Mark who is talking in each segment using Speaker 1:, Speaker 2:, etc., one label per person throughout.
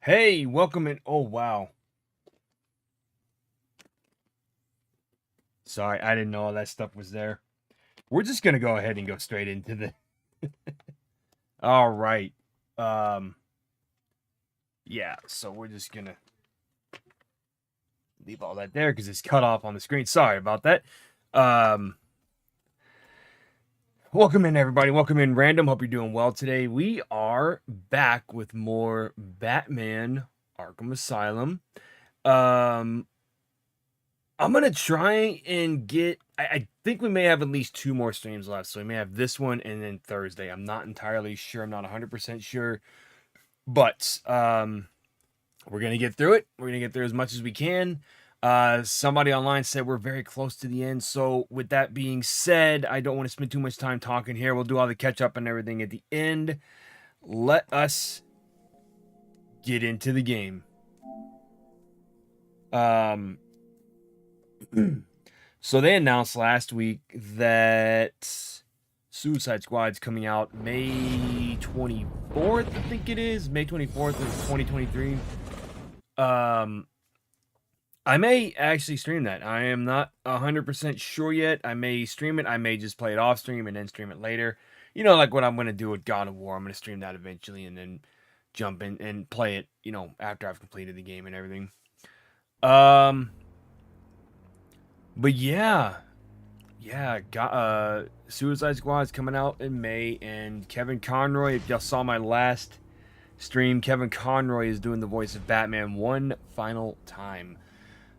Speaker 1: Hey, welcome in. Oh, wow. Sorry, I didn't know all that stuff was there. We're just going to go ahead and go straight into the... All right. Um, yeah, so we're just going to leave all that there because it's cut off on the screen. Sorry about that. Welcome in, everybody. Welcome in, Random. Hope you're doing well today. We are back with more Batman Arkham Asylum. I'm going to try and get... I think we may have at least 2 more streams left. So we may have this one and then Thursday. I'm not entirely sure. I'm not 100% sure. But we're going to get through it. We're going to get through as much as we can. Somebody online said we're very close to the end. So with that being said, I don't want to spend too much time talking here. We'll do all the catch up and everything at the end. Let us get into the game. So they announced last week that Suicide Squad's coming out May 24th, I think it is. May 24th of 2023. I may actually stream that. I am not 100% sure yet. I may stream it. I may just play it off stream and then stream it later. You know, like what I'm going to do with God of War. I'm going to stream that eventually and then jump in and play it, you know, after I've completed the game and everything. But yeah, Suicide Squad is coming out in May, and Kevin Conroy, if y'all saw my last stream, Kevin Conroy is doing the voice of Batman one final time.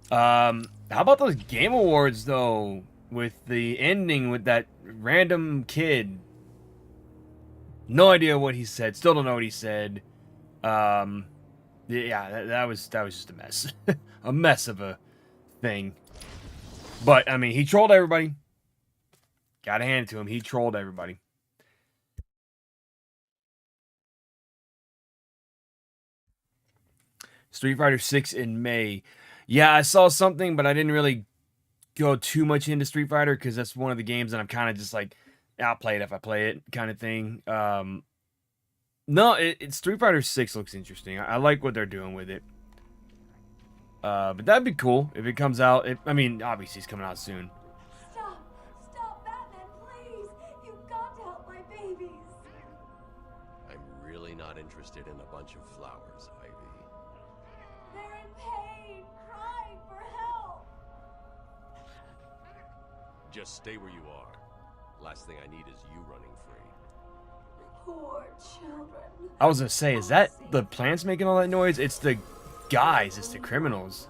Speaker 1: How about those Game Awards, though, with the ending with that random kid? No idea what he said. Still don't know what he said. Yeah, that was just a mess. A mess of a thing. But, I mean, he trolled everybody. Gotta hand it to him. He trolled everybody. Street Fighter 6 in May. Yeah, I saw something, but I didn't really go too much into Street Fighter because that's one of the games that I'm kind of just like, I'll play it if I play it kind of thing. No, Street Fighter 6 looks interesting. I like what they're doing with it. But that'd be cool if it comes out. I mean, obviously it's coming out soon.
Speaker 2: Stop, Batman, please! You've got to help my babies!
Speaker 3: I'm really not interested in a bunch of flowers, Ivy.
Speaker 2: They're in pain, crying for help!
Speaker 3: Just stay where you are. Last thing I need is you running free.
Speaker 2: Poor children.
Speaker 1: I was gonna say, is that the plants making all that noise? It's the guys, it's the criminals.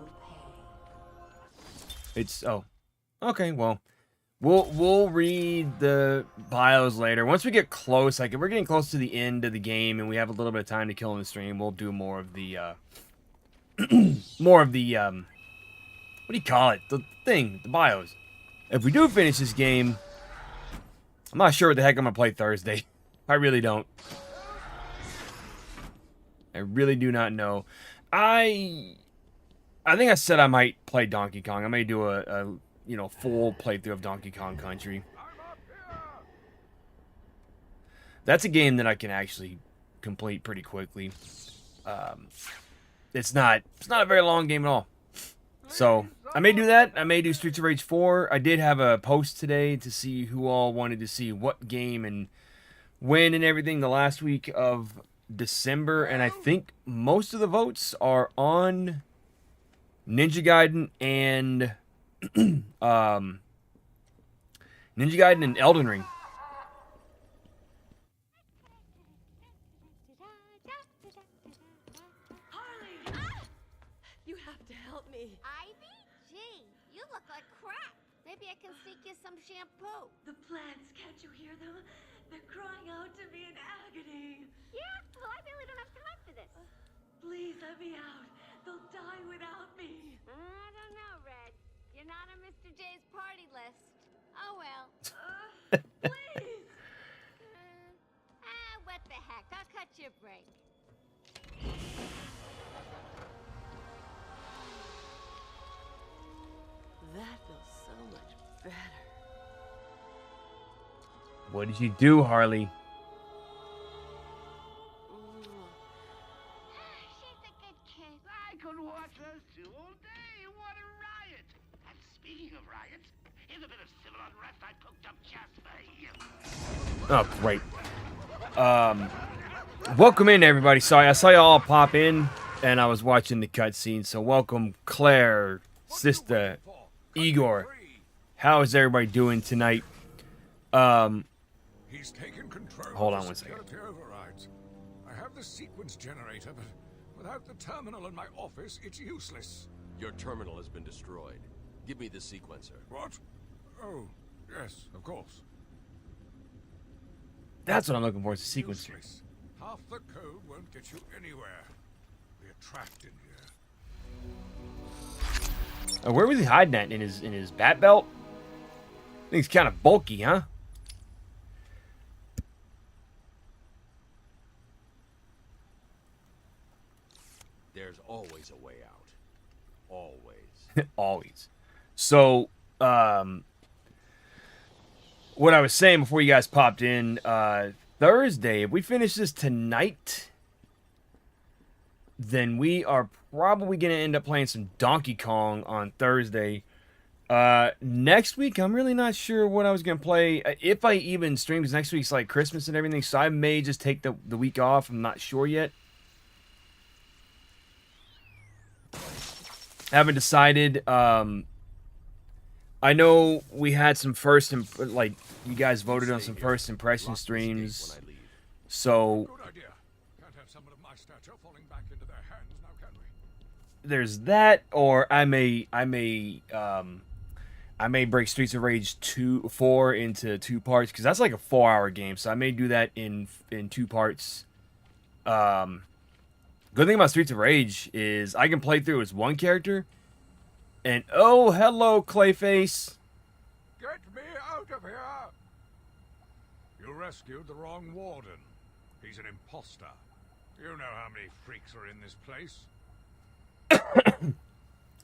Speaker 1: It's okay, well, we'll read the bios later. Once we get close, like if we're getting close to the end of the game and we have a little bit of time to kill in the stream, we'll do more of the what do you call it? The thing, the bios. If we do finish this game, I'm not sure what the heck I'm gonna play Thursday. I really don't. I really do not know. I think I said I might play Donkey Kong. I may do a full playthrough of Donkey Kong Country. That's a game that I can actually complete pretty quickly. It's not a very long game at all. So I may do that. I may do Streets of Rage 4. I did have a post today to see who all wanted to see what game and when and everything the last week of December, and I think most of the votes are on Ninja Gaiden and Elden Ring.
Speaker 2: Harley! You have to help me.
Speaker 4: Ivy? Gee, you look like crap. Maybe I can sneak you some shampoo.
Speaker 2: The plants, can't you hear them? They're crying out to me in agony.
Speaker 4: Yeah? Well, I really don't have time for this.
Speaker 2: Please let me out. They'll die without me.
Speaker 4: I don't know, Red. You're not on Mr. J's party list. Oh, well.
Speaker 2: Please!
Speaker 4: What the heck? I'll cut your break.
Speaker 2: That feels so much better.
Speaker 1: What did you do, Harley?
Speaker 4: She's a good
Speaker 1: Oh, great. Welcome in, everybody. Sorry, I saw you all pop in, and I was watching the cutscene. So welcome, Claire, Sister, Igor. How is everybody doing tonight?
Speaker 5: He's taken control.
Speaker 1: Hold
Speaker 5: of
Speaker 1: on
Speaker 5: the
Speaker 1: one second.
Speaker 5: security overrides. I have the sequence generator, but without the terminal in my office, it's useless.
Speaker 3: Your terminal has been destroyed. Give me the sequencer.
Speaker 5: What? Oh, yes, of course.
Speaker 1: That's what I'm looking for, is a sequencer.
Speaker 5: Useless. Half the code won't get you anywhere. We're trapped in here.
Speaker 1: Where was he hiding at? In his bat belt? I think it's kind of bulky, huh?
Speaker 3: There's always a way out. Always.
Speaker 1: Always. So, what I was saying before you guys popped in, Thursday, if we finish this tonight, then we are probably going to end up playing some Donkey Kong on Thursday. Next week, I'm really not sure what I was going to play. If I even stream, because next week's like Christmas and everything, so I may just take the week off. I'm not sure yet. Haven't decided. I know we had some you guys voted on some first impression streams.
Speaker 3: When I leave.
Speaker 1: So
Speaker 5: Good idea. Can't have someone of my stature falling back into their hands now, can we?
Speaker 1: there's that, or I may break Streets of Rage 4 into 2 parts, because that's like a 4-hour game. So I may do that in 2 parts. Good thing about Streets of Rage is I can play through as one character. And oh, hello, Clayface.
Speaker 5: Get me out of here! You rescued the wrong warden. He's an imposter. You know how many freaks are in this place.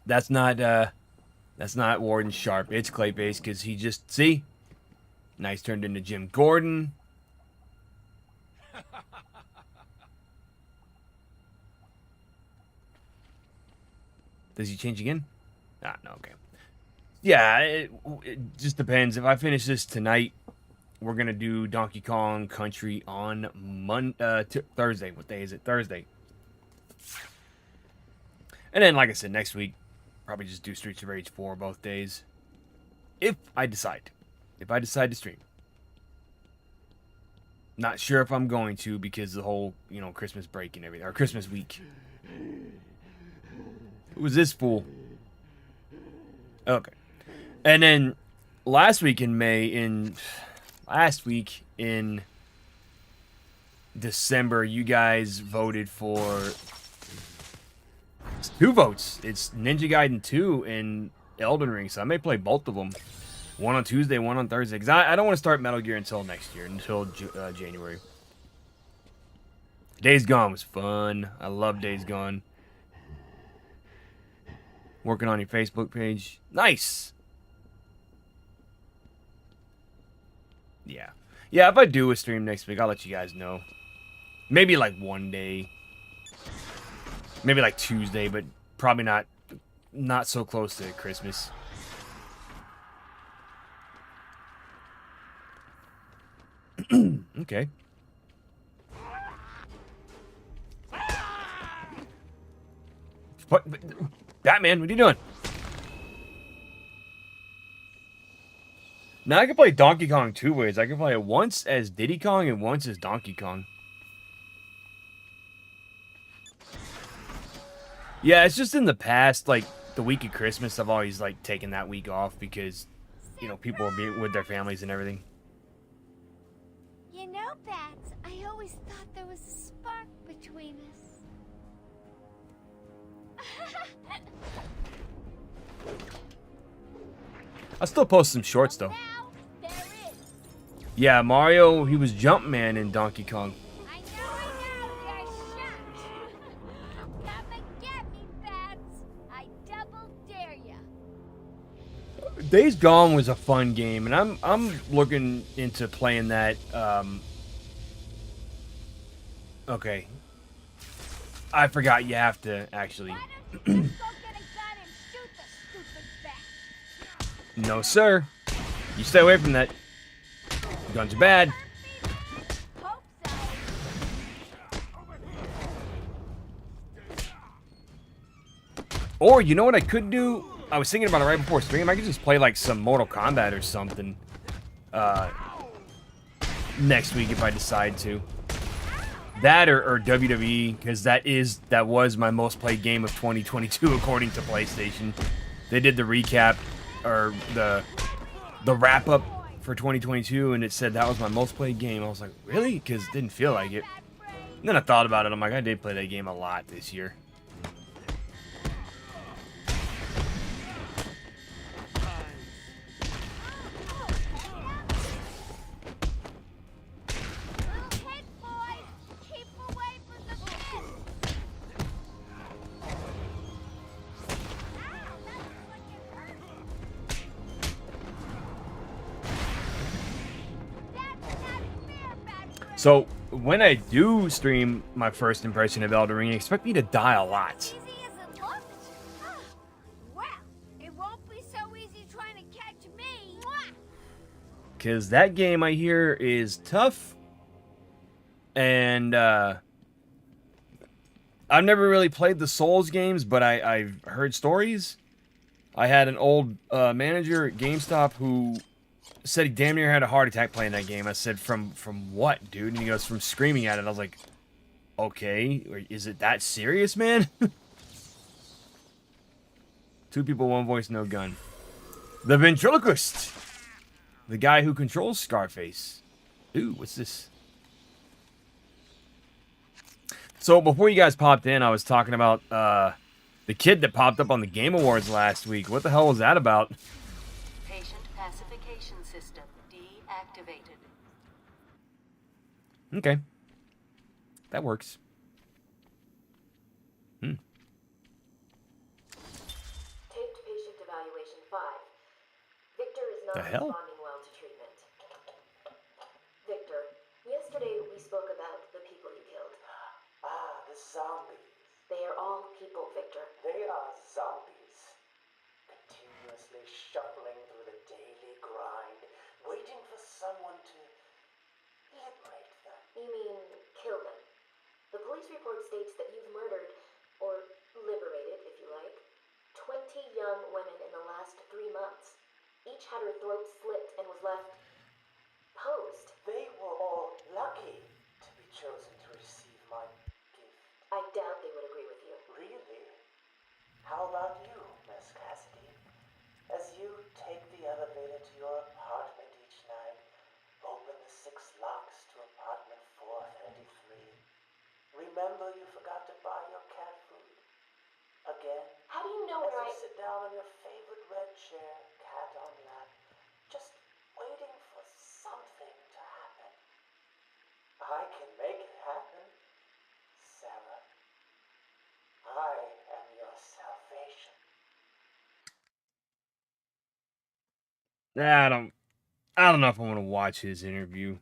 Speaker 1: That's not Warden Sharp. It's Clayface, because he just, see? Nice, turned into Jim Gordon. Does he change again? Ah, no, okay. Yeah, it just depends. If I finish this tonight, we're going to do Donkey Kong Country on Thursday. What day is it? Thursday. And then, like I said, next week, probably just do Streets of Rage 4 both days. If I decide. If I decide to stream. Not sure if I'm going to, because the whole, Christmas break and everything. Or Christmas week. Who's this fool? Okay. And then last week in December, you guys voted for 2 votes. It's Ninja Gaiden 2 and Elden Ring, so I may play both of them. One on Tuesday, one on Thursday, because I don't want to start Metal Gear until next year, until January. Days Gone was fun. I love Days Gone. Working on your Facebook page. Nice! Yeah. Yeah, if I do a stream next week, I'll let you guys know. Maybe like one day. Maybe like Tuesday, but probably not so close to Christmas. Okay. What? Batman, what are you doing? Now I can play Donkey Kong 2 ways. I can play it once as Diddy Kong and once as Donkey Kong. Yeah, it's just in the past, like, the week of Christmas, I've always, like, taken that week off because, people are being with their families and everything.
Speaker 4: You know, Bats, I always thought there was a spark between us.
Speaker 1: I'll still post some shorts, though.
Speaker 4: Now, there is.
Speaker 1: Yeah, Mario, he was Jumpman in Donkey Kong.
Speaker 4: I know, you're shocked. Come and get me, Bats. I double dare ya.
Speaker 1: Days Gone was a fun game, and I'm looking into playing that. Okay. I forgot you have to actually.
Speaker 4: Why don't you just go get a gun and shoot the stupid bat?
Speaker 1: No, sir. You stay away from that. Guns are bad.
Speaker 4: Hope so.
Speaker 1: Or, you know what I could do? I was thinking about it right before stream. I could just play, like, some Mortal Kombat or something. Next week if I decide to. That or WWE, because that was my most played game of 2022 according to PlayStation. They did the recap, or the wrap-up for 2022, and it said that was my most played game. I was like, really? Because it didn't feel like it. And then I thought about it. I'm like, I did play that game a lot this year. So, when I do stream my first impression of Elden Ring, expect me to die a lot.
Speaker 4: Easy as it looked? Well, it won't be so easy trying to catch me.
Speaker 1: Because that game, I hear, is tough. And, I've never really played the Souls games, but I've heard stories. I had an old manager at GameStop who said he damn near had a heart attack playing that game. I said, from what, dude? And he goes, from screaming at it. I was like, okay, is it that serious, man? 2 people, 1 voice, no gun. The ventriloquist. The guy who controls Scarface. Ooh, what's this? So, before you guys popped in, I was talking about the kid that popped up on the Game Awards last week. What the hell was that about?
Speaker 6: Patient pacification system deactivated.
Speaker 1: Okay. That works.
Speaker 7: Taped patient evaluation 5. Victor is not
Speaker 1: The hell?
Speaker 7: responding well to treatment. Victor, yesterday we spoke about the people you killed.
Speaker 8: Ah, the zombies.
Speaker 7: They are all people, Victor.
Speaker 8: They are zombies. Continuously shuffling through the daily grind, waiting for someone to liberate them.
Speaker 7: You mean kill them? The police report states that you've murdered, or liberated if you like, 20 young women in the last 3 months. Each had her throat slit and was left posed.
Speaker 8: They were all lucky to be chosen to receive my gift.
Speaker 7: I doubt they would agree with you.
Speaker 8: Really? How about you, Miss Cassidy? As you take the elevator to your apartment each night, open the 6 locks to apartment 433. Remember you forgot to buy your cat food. Again?
Speaker 7: How do you know
Speaker 8: As
Speaker 7: where
Speaker 8: you sit down on your favorite red chair, cat on lap, just waiting for something to happen. I can make it happen, Sarah. I am your salvation.
Speaker 1: I don't know if I want to watch his interview.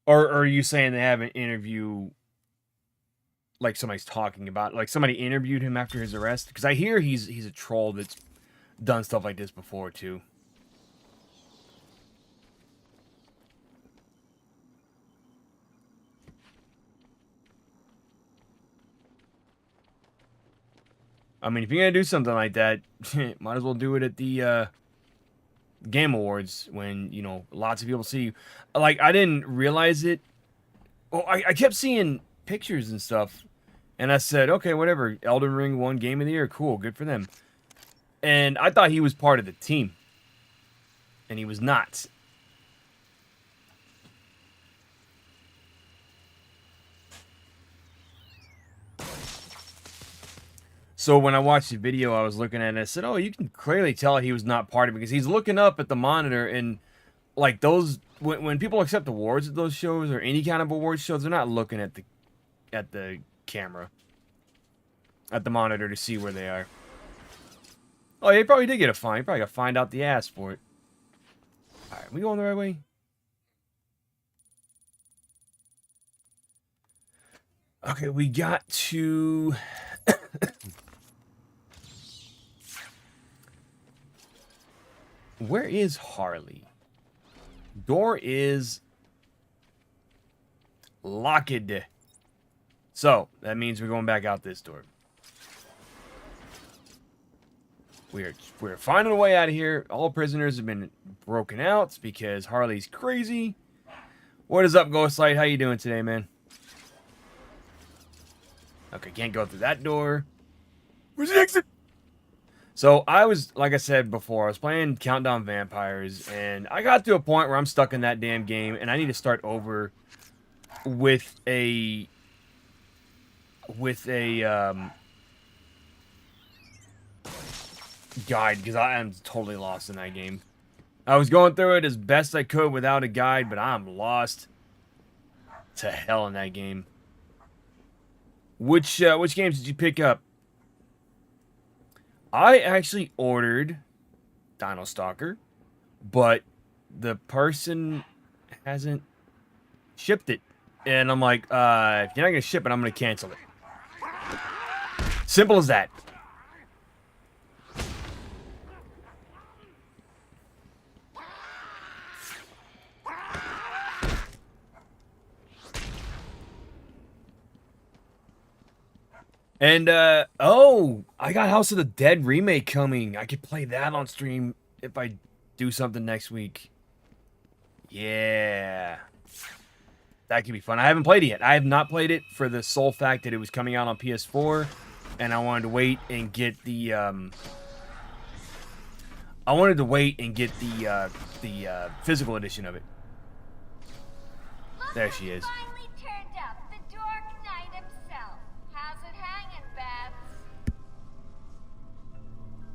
Speaker 1: Or are you saying they have an interview like somebody's talking about, like somebody interviewed him after his arrest? Because I hear he's a troll that's done stuff like this before too. I mean, if you're gonna do something like that, might as well do it at the Game Awards when, you know, lots of people see you. Like, I didn't realize it. Oh, I kept seeing pictures and stuff, and I said, okay, whatever. Elden Ring won Game of the Year, cool, good for them. And I thought he was part of the team, and he was not. So when I watched the video, I was looking at it and I said, oh, you can clearly tell he was not part of it, because he's looking up at the monitor, and like those, when people accept awards at those shows or any kind of awards shows, they're not looking at the camera, at the monitor to see where they are. Oh, he probably did get a fine. He probably got fined out the ass for it. All right, we going the right way? Okay, we got to... Where is Harley? Door is locked. So, that means we're going back out this door. We're finding a way out of here. All prisoners have been broken out because Harley's crazy. What is up, Ghostlight? How you doing today, man? Okay, can't go through that door. Where's the exit? So, I was, like I said before, I was playing Countdown Vampires, and I got to a point where I'm stuck in that damn game, and I need to start over with a guide, because I am totally lost in that game. I was going through it as best I could without a guide, but I'm lost to hell in that game. Which games did you pick up? I actually ordered Dino Stalker, but the person hasn't shipped it. And I'm like, if you're not going to ship it, I'm going to cancel it. Simple as that. And, oh, I got House of the Dead remake coming. I could play that on stream if I do something next week. Yeah. That could be fun. I haven't played it yet. I have not played it for the sole fact that it was coming out on PS4, and I wanted to wait and get the, physical edition of it. There she is.
Speaker 4: Finally turned up, the Dark Knight himself. How's it hanging, Babs?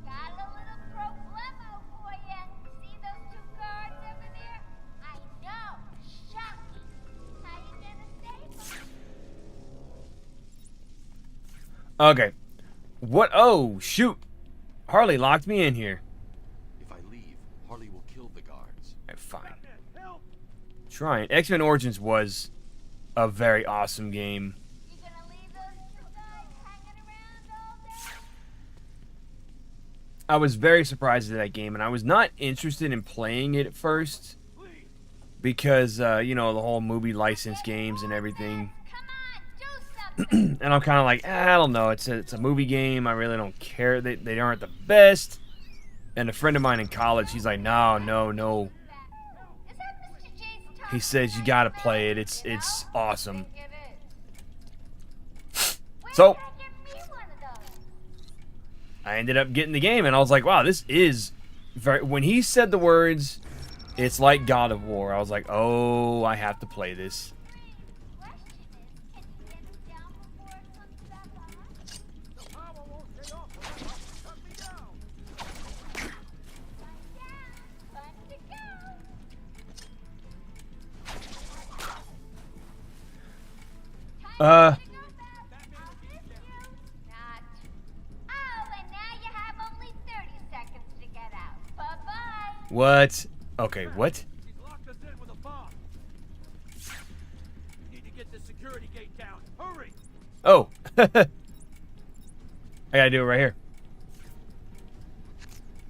Speaker 4: Got a little problemo for you. See those two guards over there? I know, shocking. How you gonna save them?
Speaker 1: Okay. What? Oh, shoot. Harley locked me in here.
Speaker 3: If I leave, Harley will kill the guards.
Speaker 1: Okay, fine. Trying. X-Men Origins was a very awesome game.
Speaker 4: You gonna leave those two guys hanging around all day?
Speaker 1: I was very surprised at that game, and I was not interested in playing it at first because, you know, the whole movie license games and everything.
Speaker 4: Come on, do something.
Speaker 1: And I'm kind of like, I don't know. It's a movie game. I really don't care. They aren't the best. And a friend of mine in college, he's like, no.
Speaker 4: Is that Mr. J's top
Speaker 1: He says you gotta play it. It's awesome.
Speaker 4: It is.
Speaker 1: So
Speaker 4: Where can I get me one of those?
Speaker 1: I ended up getting the game, and I was like, wow, this is very... When he said the words, it's like God of War, I was like, oh, I have to play this.
Speaker 4: Question is, can you get him down before it comes back on?
Speaker 5: The power won't stay off forever. Shut me down.
Speaker 4: One down, one to go.
Speaker 1: Uh,
Speaker 4: To go, Babs. I'll miss you. Not. Oh, and now you have only 30 seconds to get out. Bye-bye.
Speaker 1: what? Okay, what?
Speaker 5: She's locked us in with a bomb. You need to get the security gate down. Hurry!
Speaker 1: Oh. I gotta do it right here.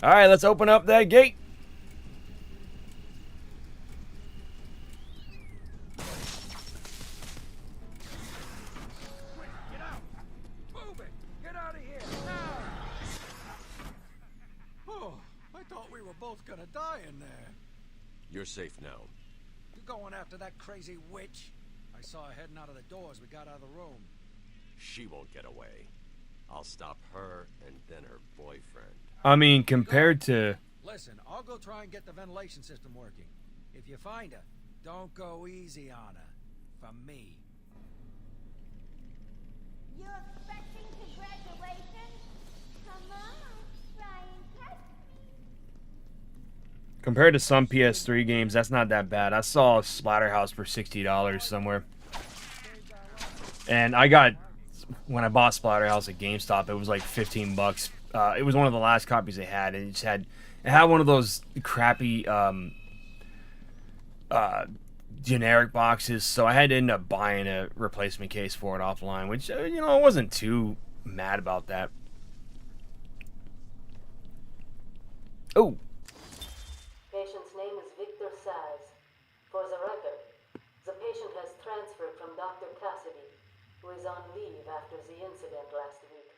Speaker 1: Alright, let's open up that gate.
Speaker 5: Get out! Move it! Get out of here! Now! Oh, I thought we were both gonna die in there.
Speaker 3: You're safe now.
Speaker 5: You going after that crazy witch? I saw her heading out of the door as we got out of the room.
Speaker 3: She won't get away. I'll stop her and then her boyfriend.
Speaker 1: I mean, compared to...
Speaker 5: Listen, I'll go try and get the ventilation system working. If you find her, don't go easy on her. For me.
Speaker 4: You expecting congratulations? Come on, try and catch me.
Speaker 1: Compared to some PS3 games, that's not that bad. I saw Splatterhouse for $60 somewhere. And I got... When I bought Splatterhouse at GameStop, it was like 15 bucks. It was one of the last copies they had, and it had one of those crappy generic boxes, so I had to end up buying a replacement case for it offline, which, you know, I wasn't too mad about that. Oh,
Speaker 7: Patient's name is Victor Saz. For the record, the patient has transferred from Dr. Cassidy, who is on leave after the incident last week.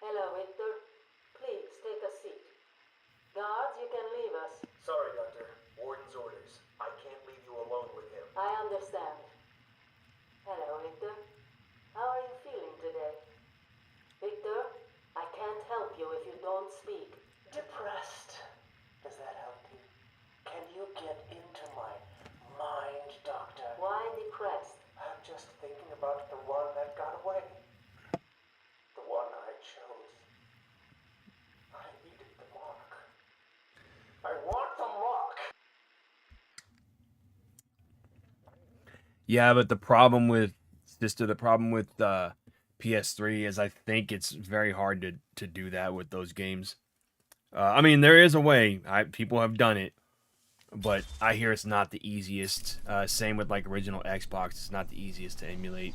Speaker 7: Hello, Victor. Please take a seat. Guards, you can leave us.
Speaker 9: Sorry, Doctor. Warden's orders. I can't leave you alone with him.
Speaker 7: I understand. Hello, Victor. How are you feeling today? Victor, I can't help you if you don't speak.
Speaker 8: Depressed. Does that help you? Can you get into my mind, Doctor?
Speaker 7: Why depressed?
Speaker 8: I'm just thinking about the one that got away. The one I chose. I needed the mark. I want the mark!
Speaker 1: Yeah, but the problem with PS3 is I think it's very hard to do that with those games. I mean, there is a way. People have done it, but I hear it's not the easiest. Same with like original Xbox, it's not the easiest to emulate.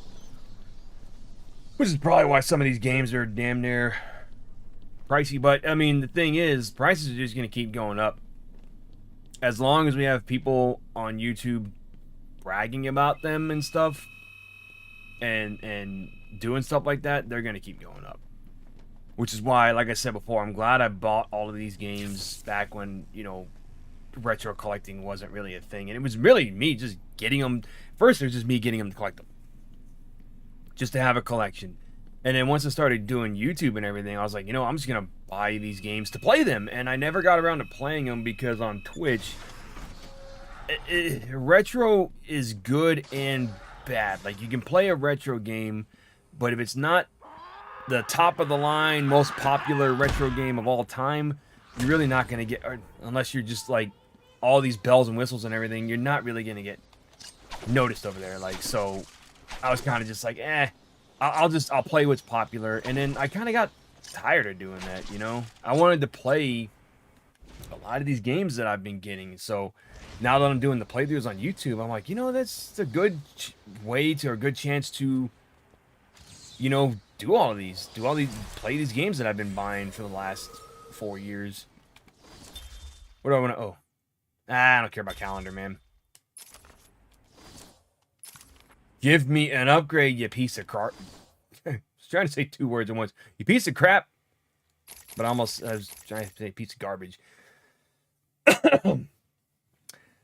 Speaker 1: Which is probably why some of these games are damn near pricey. But I mean, the thing is, prices are just going to keep going up. As long as we have people on YouTube bragging about them and stuff, and doing stuff like that, they're going to keep going up. Which is why, like I said before, I'm glad I bought all of these games back when, you know, retro collecting wasn't really a thing. And it was really me just getting them. First, it was just me getting them to collect them. Just to have a collection. And then once I started doing YouTube and everything, I was like, you know, I'm just going to buy these games to play them. And I never got around to playing them because on Twitch, retro is good and bad. Like, you can play a retro game, but if it's not the top of the line, most popular retro game of all time, you're really not going to get, unless you're just like all these bells and whistles and everything, you're not really going to get noticed over there. Like, so I was kind of just like, I'll play what's popular. And then I kind of got tired of doing that, you know? I wanted to play a lot of these games that I've been getting. So now that I'm doing the playthroughs on YouTube, I'm like, you know, that's a good way to, or a good chance to, you know, play these games that I've been buying for the last 4 years. What do I want to, I don't care about calendar, man. Give me an upgrade, you piece of crap. I was trying to say 2 words at once. You piece of crap. But I was trying to say piece of garbage.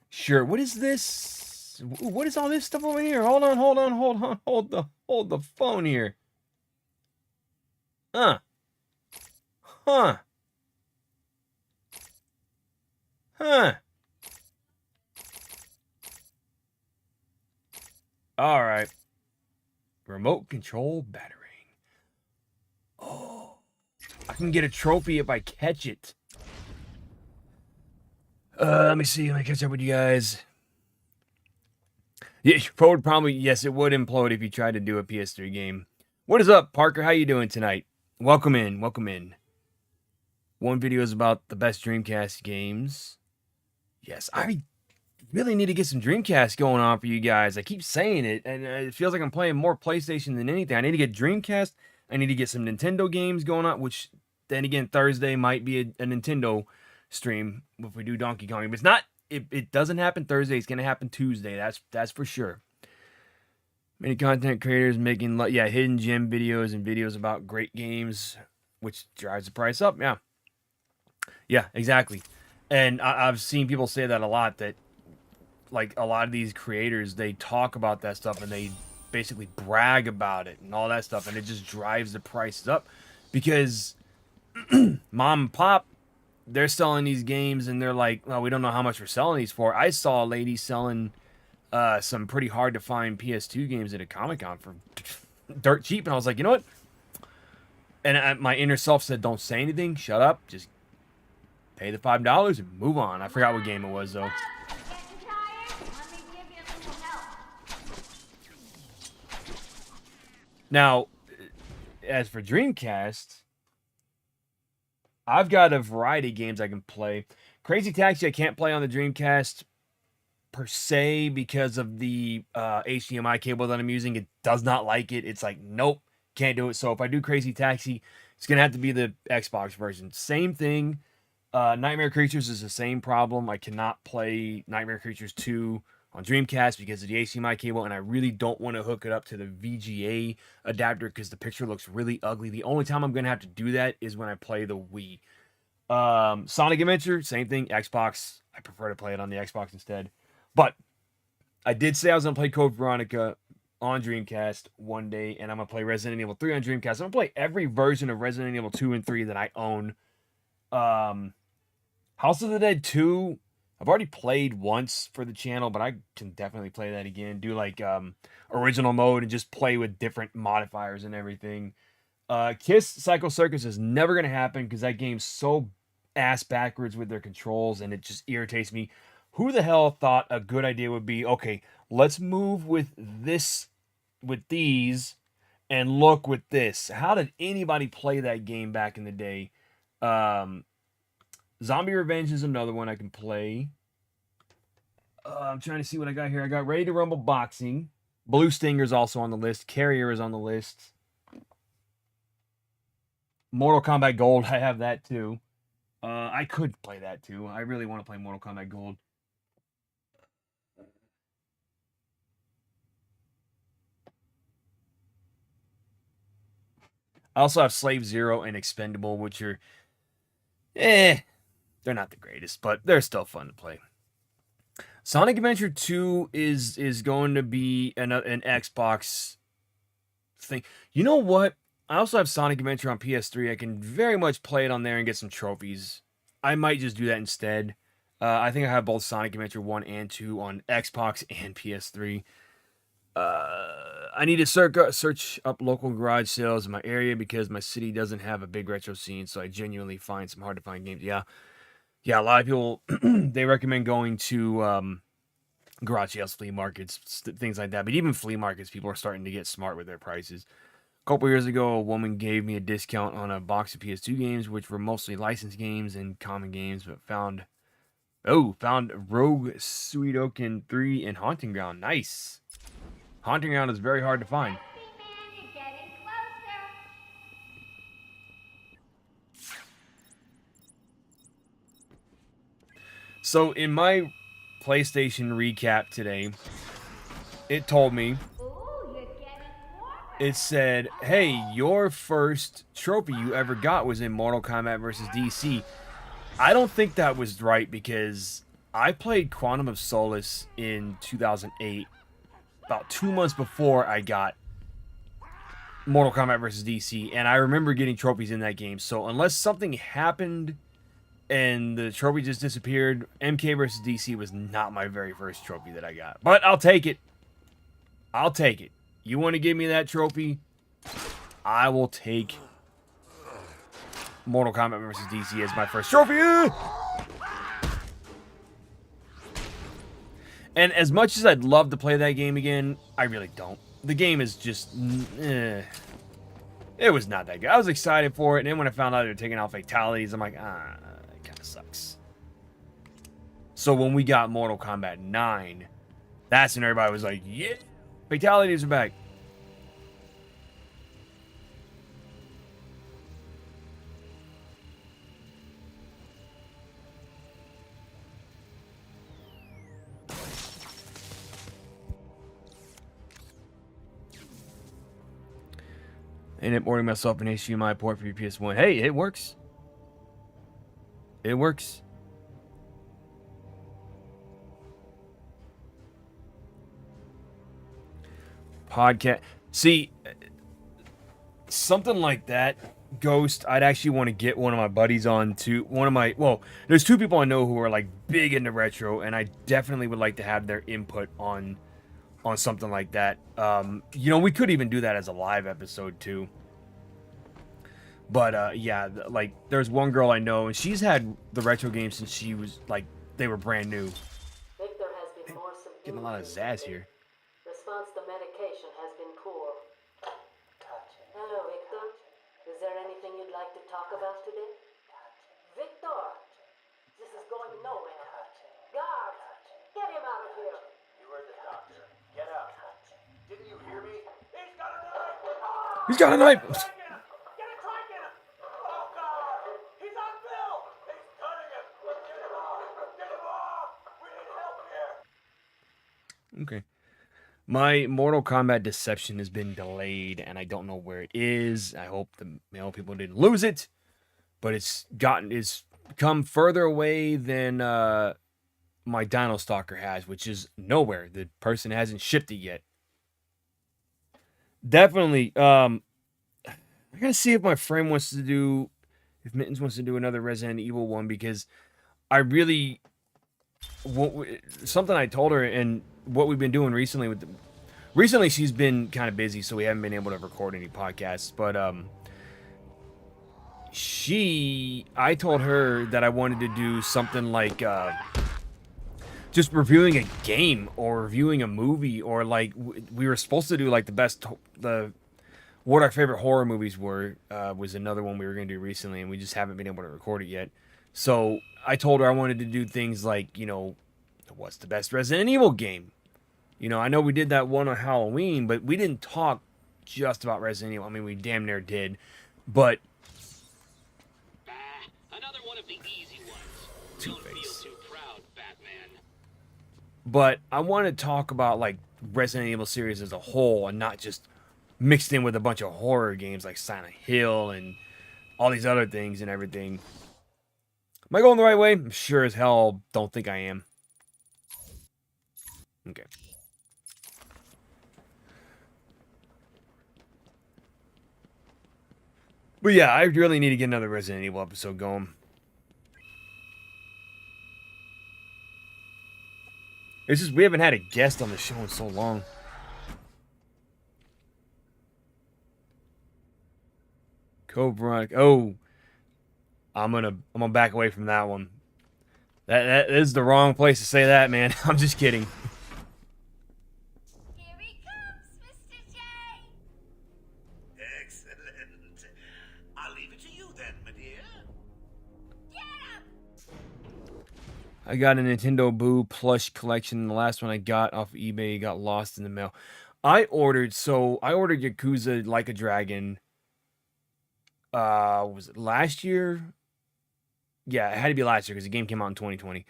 Speaker 1: Sure, what is this? What is all this stuff over here? Hold the phone here. Huh. All right. Remote control battering. Oh, I can get a trophy if I catch it. Let me see. Let me catch up with you guys. Yeah, your phone would probably, yes, it would implode if you tried to do a PS3 game. What is up, Parker? How you doing tonight? Welcome in. Welcome in. One video is about the best Dreamcast games. Yes, I really need to get some Dreamcast going on for you guys. I keep saying it, and it feels like I'm playing more PlayStation than anything. I need to get Dreamcast. I need to get some Nintendo games going on, which then again, Thursday might be a Nintendo stream if we do Donkey Kong. But it's not. It doesn't happen Thursday. It's gonna happen Tuesday. That's for sure. Many content creators making hidden gem videos and videos about great games, which drives the price up. Yeah, exactly. And I've seen people say that a lot. That like a lot of these creators, they talk about that stuff and they basically brag about it and all that stuff, and it just drives the prices up because mom and pop, they're selling these games and they're like, well, we don't know how much we're selling these for. I saw a lady selling some pretty hard to find PS2 games at a Comic-Con for dirt cheap, and I was like, you know what? And my inner self said, don't say anything, shut up, just pay the $5 and move on. I forgot what game it was though.
Speaker 4: Getting tired? Let me give you a little help.
Speaker 1: Now, as for Dreamcast, I've got a variety of games I can play. Crazy Taxi I can't play on the Dreamcast per se because of the HDMI cable that I'm using. It does not like it. It's like, nope, can't do it. So if I do Crazy Taxi, it's going to have to be the Xbox version. Same thing Nightmare Creatures is the same problem. I cannot play Nightmare Creatures 2 on Dreamcast because of the HDMI cable, and I really don't want to hook it up to the VGA adapter because the picture looks really ugly. The only time I'm going to have to do that is when I play the Wii. Sonic Adventure, same thing. Xbox. I prefer to play it on the Xbox instead. But I did say I was going to play Code Veronica on Dreamcast one day, and I'm going to play Resident Evil 3 on Dreamcast. I'm going to play every version of Resident Evil 2 and 3 that I own. House of the Dead 2, I've already played once for the channel, but I can definitely play that again. Do like original mode and just play with different modifiers and everything. Kiss Psycho Circus is never going to happen because that game's so ass backwards with their controls and it just irritates me. Who the hell thought a good idea would be, okay, let's move with this, with these, and look with this? How did anybody play that game back in the day? Zombie Revenge is another one I can play. I'm trying to see what I got here. I got Ready to Rumble Boxing. Blue Stinger's also on the list. Carrier is on the list. Mortal Kombat Gold, I have that too. I could play that too. I really want to play Mortal Kombat Gold. I also have Slave Zero and Expendable, which are, they're not the greatest, but they're still fun to play. Sonic Adventure 2 is going to be an Xbox thing. You know what? I also have Sonic Adventure on PS3. I can very much play it on there and get some trophies. I might just do that instead. I think I have both Sonic Adventure 1 and 2 on Xbox and PS3. I need to search up local garage sales in my area because my city doesn't have a big retro scene, so I genuinely find some hard to find games. Yeah, a lot of people, they recommend going to garage sales, flea markets, things like that. But even flea markets, people are starting to get smart with their prices. A couple years ago, a woman gave me a discount on a box of PS2 games, which were mostly licensed games and common games, but found Rogue Suikoden 3 and Haunting Ground. Nice. Haunting Ground is very hard to find. So in my PlayStation recap today, it told me, it said, hey, your first trophy you ever got was in Mortal Kombat vs. DC. I don't think that was right because I played Quantum of Solace in 2008, about 2 months before I got Mortal Kombat vs. DC, and I remember getting trophies in that game. So unless something happened and the trophy just disappeared, MK vs. DC was not my very first trophy that I got. But I'll take it. I'll take it. You want to give me that trophy? I will take Mortal Kombat vs. DC as my first trophy. And as much as I'd love to play that game again, I really don't. The game is just, it was not that good. I was excited for it, and then when I found out they were taking out fatalities, I'm like, it kind of sucks. So when we got Mortal Kombat 9, that's when everybody was like, yeah, fatalities are back. I ended up ordering myself an HDMI port for your PS1. Hey, it works. It works. Podcast. See, something like that, Ghost, I'd actually want to get one of my buddies on to well, there's two people I know who are like big into retro, and I definitely would like to have their input on something like that. You know, we could even do that as a live episode too. But yeah, like there's one girl I know, and she's had the retro games since she was like they were brand new.
Speaker 6: Victor has been more subdued.
Speaker 1: Getting a lot of zazz here.
Speaker 6: Response to medication has been poor. Hello, Victor. Is there anything you'd like to talk about today? Victor! This is going nowhere. Guards! Get him out of here!
Speaker 9: You heard the doctor. Get out. Didn't you hear me?
Speaker 5: He's got a knife!
Speaker 1: He's got a knife!
Speaker 5: Get a crank in him! Oh, God! He's on Bill! He's cutting
Speaker 1: Okay. My Mortal Kombat Deception has been delayed, and I don't know where it is. I hope the mail people didn't lose it, but it's come further away than my Dino Stalker has, which is nowhere. The person hasn't shipped it yet. Definitely. I gotta see if my friend wants to do, if Mittens wants to do another Resident Evil one, because I really, something I told her and what we've been doing recently recently she's been kind of busy, so we haven't been able to record any podcasts, but I told her that I wanted to do something like just reviewing a game or reviewing a movie, or like we were supposed to do like what our favorite horror movies were, was another one we were going to do recently, and we just haven't been able to record it yet. So I told her I wanted to do things like, what's the best Resident Evil game? I know we did that one on Halloween, but we didn't talk just about Resident Evil. I mean, we damn near did, but
Speaker 10: another one of the easy ones. Don't feel too proud, Batman.
Speaker 1: But I want to talk about like Resident Evil series as a whole, and not just mixed in with a bunch of horror games like Silent Hill and all these other things and everything. Am I going the right way? I'm sure as hell don't think I am. Okay. But yeah, I really need to get another Resident Evil episode going. It's just we haven't had a guest on the show in so long. Cobra. Oh, I'm gonna back away from that one. That is the wrong place to say that, man. I'm just kidding.
Speaker 4: Here he comes, Mr. J.
Speaker 11: Excellent. I'll leave it to you then, my dear.
Speaker 4: Get him!
Speaker 1: I got a Nintendo Boo plush collection. The last one I got off of eBay got lost in the mail. I ordered Yakuza Like a Dragon. Was it last year? Yeah, it had to be last year because the game came out in 2020.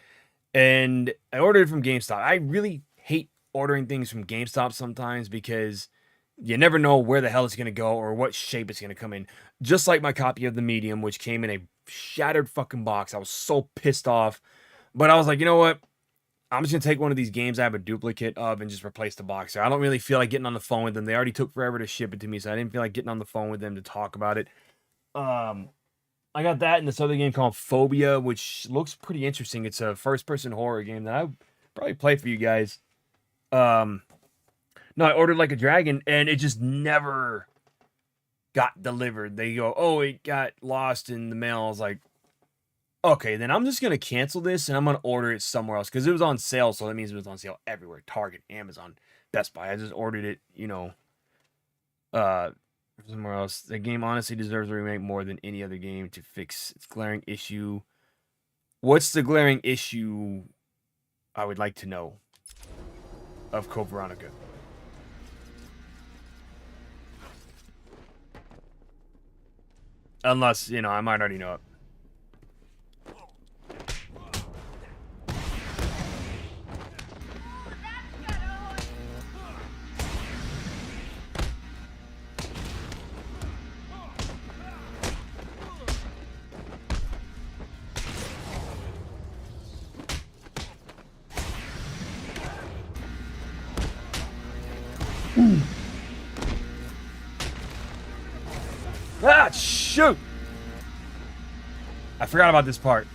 Speaker 1: And I ordered it from GameStop. I really hate ordering things from GameStop sometimes because you never know where the hell it's going to go or what shape it's going to come in. Just like my copy of The Medium, which came in a shattered fucking box. I was so pissed off. But I was like, you know what? I'm just going to take one of these games I have a duplicate of and just replace the box. I don't really feel like getting on the phone with them. They already took forever to ship it to me, so I didn't feel like getting on the phone with them to talk about it. I got that in this other game called Phobia, which looks pretty interesting. It's a first-person horror game that I would probably play for you guys. No, I ordered Like a Dragon, and it just never got delivered. They go, oh, it got lost in the mail. I was like, okay, then I'm just going to cancel this, and I'm going to order it somewhere else, because it was on sale, so that means it was on sale everywhere. Target, Amazon, Best Buy. I just ordered it, somewhere else. The game honestly deserves a remake more than any other game to fix its glaring issue. What's the glaring issue? I would like to know. Of Code Veronica. Unless, I might already know it. Ah, shoot! I forgot about this part.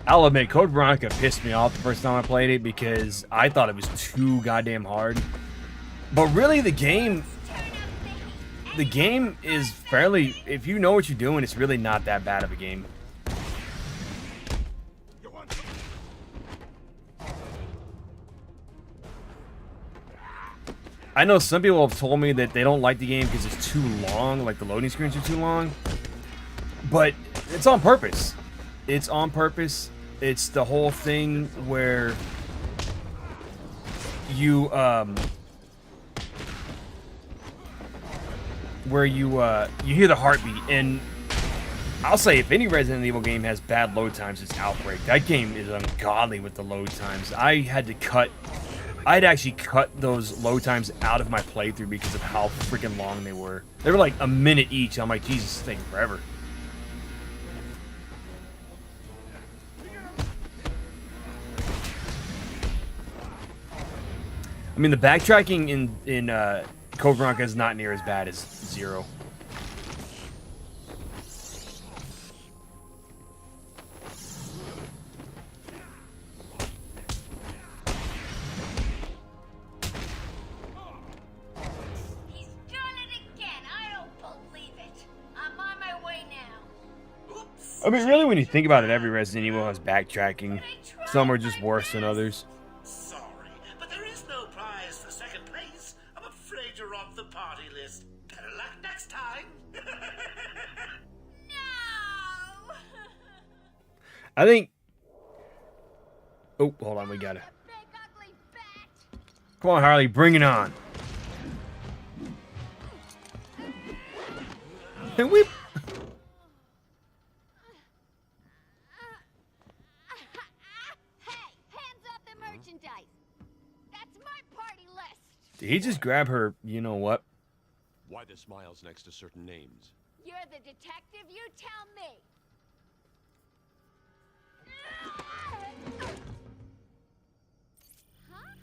Speaker 1: I'll admit, Code Veronica pissed me off the first time I played it because I thought it was too goddamn hard. But really, the game is fairly, if you know what you're doing, it's really not that bad of a game. I know some people have told me that they don't like the game because it's too long, like the loading screens are too long. But it's on purpose. It's on purpose. It's the whole thing where you where you hear the heartbeat, and I'll say if any Resident Evil game has bad load times, it's Outbreak. That game is ungodly with the load times. I'd actually cut those load times out of my playthrough because of how freaking long they were. They were like a minute each. I'm like, Jesus, this is taking forever. I mean, the backtracking in Code Veronica is not near as bad as 0.
Speaker 4: He's done it again. I don't believe it. I'm on my way now. Oops.
Speaker 1: I mean, really, when you think about it, every Resident Evil has backtracking. Some are just worse than others.
Speaker 11: Sorry, but there is no prize for second place. I'm afraid you're off the party list. Better luck next time.
Speaker 4: No.
Speaker 1: I think... Oh, hold on, we got it.
Speaker 4: Big ugly bat.
Speaker 1: Come on, Harley, bring it on. And we...
Speaker 4: Hey, hands off the merchandise. That's my party list.
Speaker 1: Did he just grab her, you know what?
Speaker 3: Why the smiles next to certain names?
Speaker 4: You're the detective, you tell me. Huh?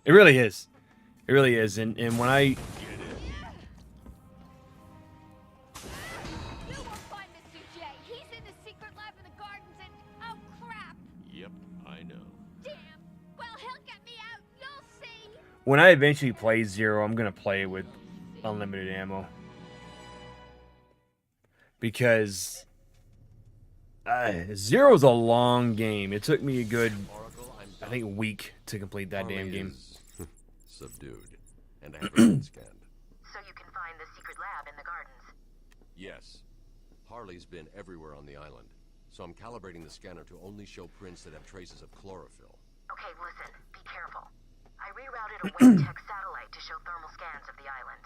Speaker 1: It really is. It really is. And when I...
Speaker 4: You won't find Mr. J. He's in the secret lab in the gardens and... Oh, crap.
Speaker 3: Yep, I know.
Speaker 4: Damn. Well, he'll get me out. You'll see.
Speaker 1: When I eventually play 0, I'm going to play it with unlimited ammo. Because... 0 is a long game. It took me a good, I think, a week to complete that damn game.
Speaker 3: Subdued. And I have her scanned.
Speaker 6: So you can find the secret lab in the gardens.
Speaker 3: Yes. Harley's been everywhere on the island. So I'm calibrating the scanner to only show prints that have traces of chlorophyll.
Speaker 6: Okay, listen, be careful. I rerouted a Waytech satellite to show thermal scans of the island.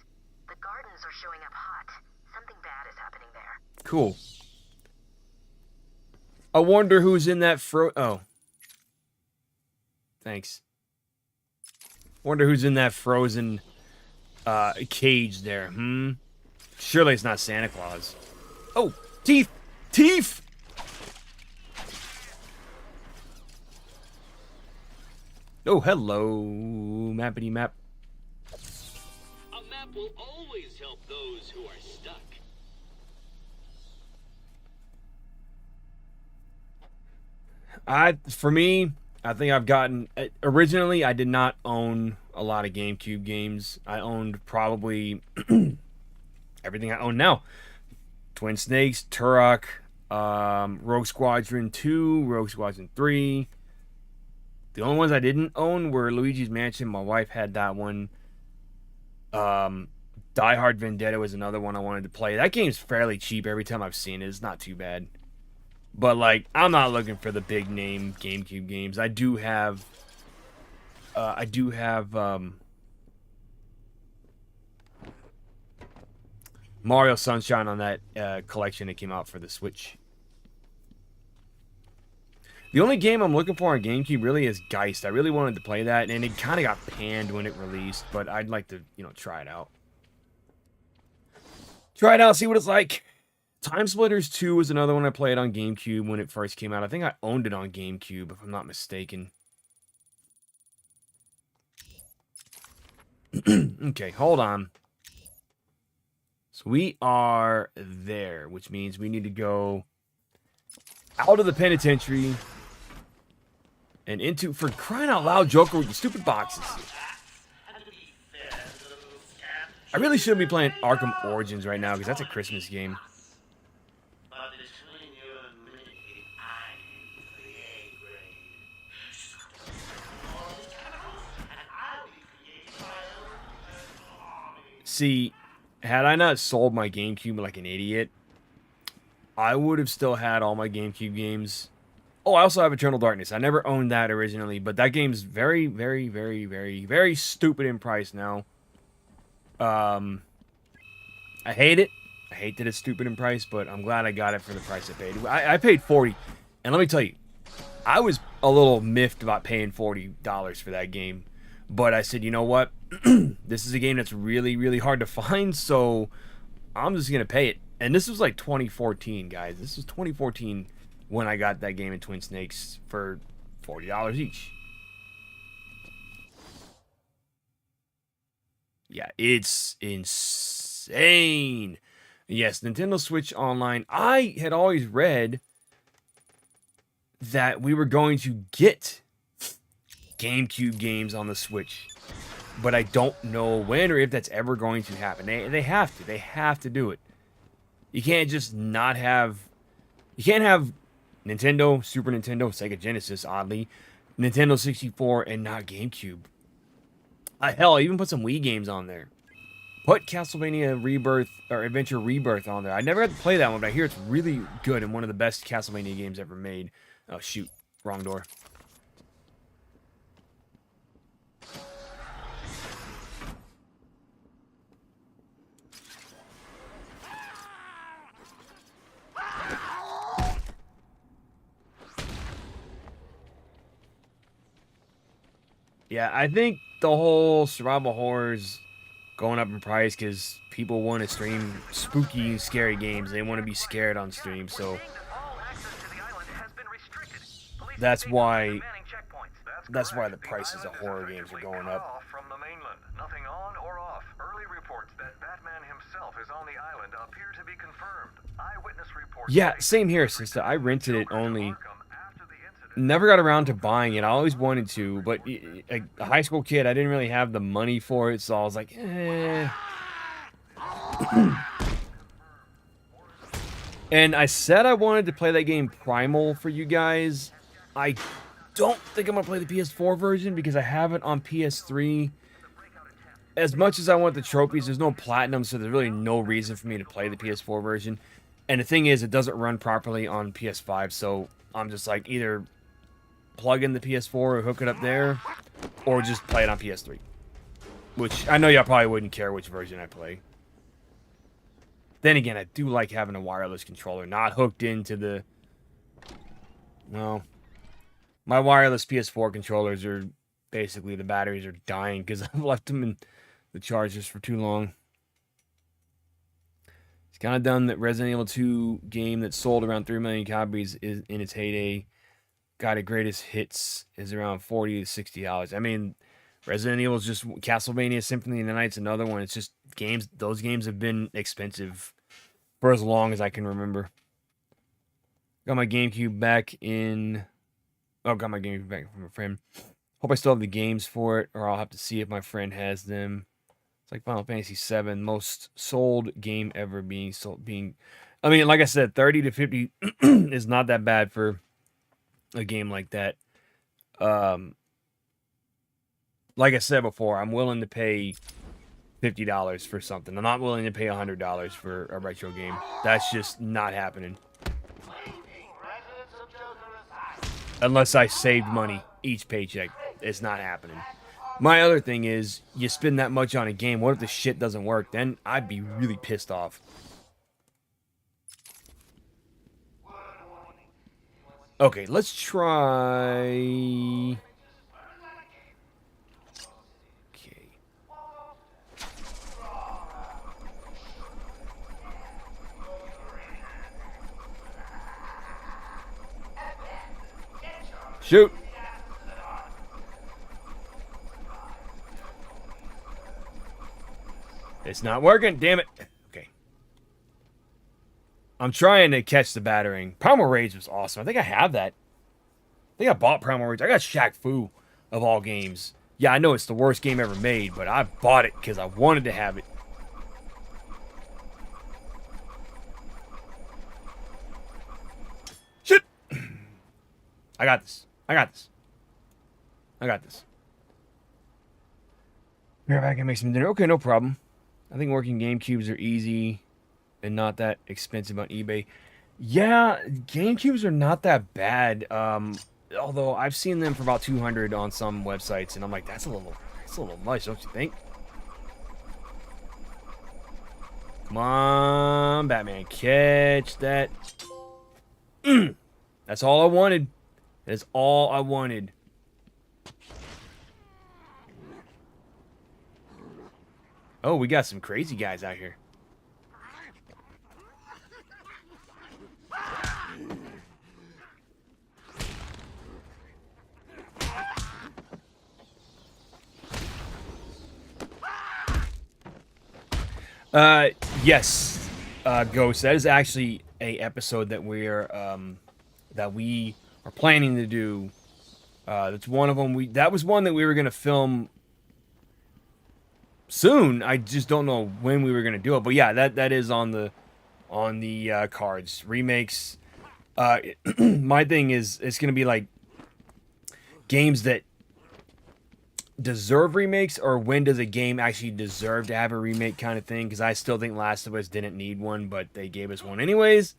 Speaker 6: The gardens are showing up hot. Something bad is happening there.
Speaker 1: Cool. I wonder who's in that Oh. Thanks. Wonder who's in that frozen cage there, Surely it's not Santa Claus. Oh, teeth! Teeth! Oh, hello, mappity map.
Speaker 10: A map will always help those who are stuck.
Speaker 1: For me, I think I've gotten... Originally, I did not own a lot of GameCube games. I owned probably everything I own now. Twin Snakes, Turok, Rogue Squadron 2, Rogue Squadron 3. The only ones I didn't own were Luigi's Mansion. My wife had that one. Die Hard Vendetta was another one I wanted to play. That game's fairly cheap every time I've seen it. It's not too bad. But, like, I'm not looking for the big name GameCube games. I do have Mario Sunshine on that collection that came out for the Switch. The only game I'm looking for on GameCube really is Geist. I really wanted to play that, and it kind of got panned when it released, but I'd like to, try it out. Try it out, see what it's like. Time Splitters 2 was another one I played on GameCube when it first came out. I think I owned it on GameCube, if I'm not mistaken. Okay, hold on. So we are there, which means we need to go out of the penitentiary and into, for crying out loud, Joker, with your stupid boxes. I really should be playing Arkham Origins right now, because that's a Christmas game. See, had I not sold my GameCube like an idiot, I would have still had all my GameCube games Oh, I also have Eternal Darkness. I never owned that originally, but that game's very, very, very, very, very stupid in price now. I hate it. I hate that it's stupid in price, but I'm glad I got it for the price I paid. I paid $40, and let me tell you, I was a little miffed about paying $40 for that game. But I said, you know what? This is a game that's really, really hard to find, so I'm just going to pay it. And this was like 2014, guys. This was 2014 when I got that game in Twin Snakes for $40 each. Yeah, it's insane. Yes, Nintendo Switch Online. I had always read that we were going to get GameCube games on the Switch, but I don't know when or if that's ever going to happen. They have to. They have to do it. You can't just not have... You can't have Nintendo, Super Nintendo, Sega Genesis, oddly, Nintendo 64, and not GameCube. Hell, even put some Wii games on there. Put Castlevania Rebirth, or Adventure Rebirth on there. I never got to play that one, but I hear it's really good and one of the best Castlevania games ever made. Oh, shoot. Wrong door. Yeah, I think the whole survival horrors going up in price because people want to stream spooky, scary games. They want to be scared on stream, so that's why the prices of horror games are going up.
Speaker 12: From the mainland, nothing on or off. Early reports that Batman himself is on the island appear to be confirmed. Eyewitness reports.
Speaker 1: Yeah, same here, sister. I rented it only. Never got around to buying it. I always wanted to, but a high school kid, I didn't really have the money for it, so I was like, eh. And I said I wanted to play that game Primal for you guys. I don't think I'm going to play the PS4 version because I have it on PS3. As much as I want the trophies, there's no platinum, so there's really no reason for me to play the PS4 version. And the thing is, it doesn't run properly on PS5, so I'm just like, either plug in the PS4 or hook it up there, or just play it on PS3. Which, I know y'all probably wouldn't care which version I play. Then again, I do like having a wireless controller, not hooked into the... Well, my wireless PS4 controllers are... Basically, the batteries are dying because I've left them in the chargers for too long. It's kind of dumb that Resident Evil 2 game that sold around 3 million copies is in its heyday. Got a greatest hits is around $40 to $60. I mean, Resident Evil is just Castlevania Symphony of the Night's another one. It's just games. Those games have been expensive for as long as I can remember. Got my GameCube back in. Oh, got my GameCube back from a friend. Hope I still have the games for it, or I'll have to see if my friend has them. It's like Final Fantasy VII, most sold game ever being sold. I mean, like I said, 30 to 50 is not that bad for a game like that. Like I said before, I'm willing to pay $50 for something. I'm not willing to pay $100 for a retro game. That's just not happening. Unless I saved money each paycheck. It's not happening. My other thing is, you spend that much on a game, what if the shit doesn't work? Then I'd be really pissed off. Okay, let's try... Okay. Shoot! It's not working, damn it. Okay. I'm trying to catch the battering. Primal Rage was awesome. I think I have that. I think I bought Primal Rage. I got Shaq Fu of all games. Yeah, I know it's the worst game ever made, but I bought it because I wanted to have it. Shit! I got this. I got this. I got this. Here, I can make some dinner. Okay, no problem. I think working GameCubes are easy and not that expensive on eBay. Yeah, GameCubes are not that bad. Although I've seen them for about 200 on some websites, and I'm like, that's a little much, don't you think? Come on, Batman, catch that. That's all I wanted. That's all I wanted. Oh, we got some crazy guys out here. Yes, Ghost. That is actually a episode that we are planning to do. That's one of them. That was one that we were gonna film soon. I just don't know when we were gonna do it. But yeah, that is on the cards. Remakes. My thing is it's gonna be like games that deserve remakes, or when does a game actually deserve to have a remake kind of thing, because I still think Last of Us didn't need one, but they gave us one anyways.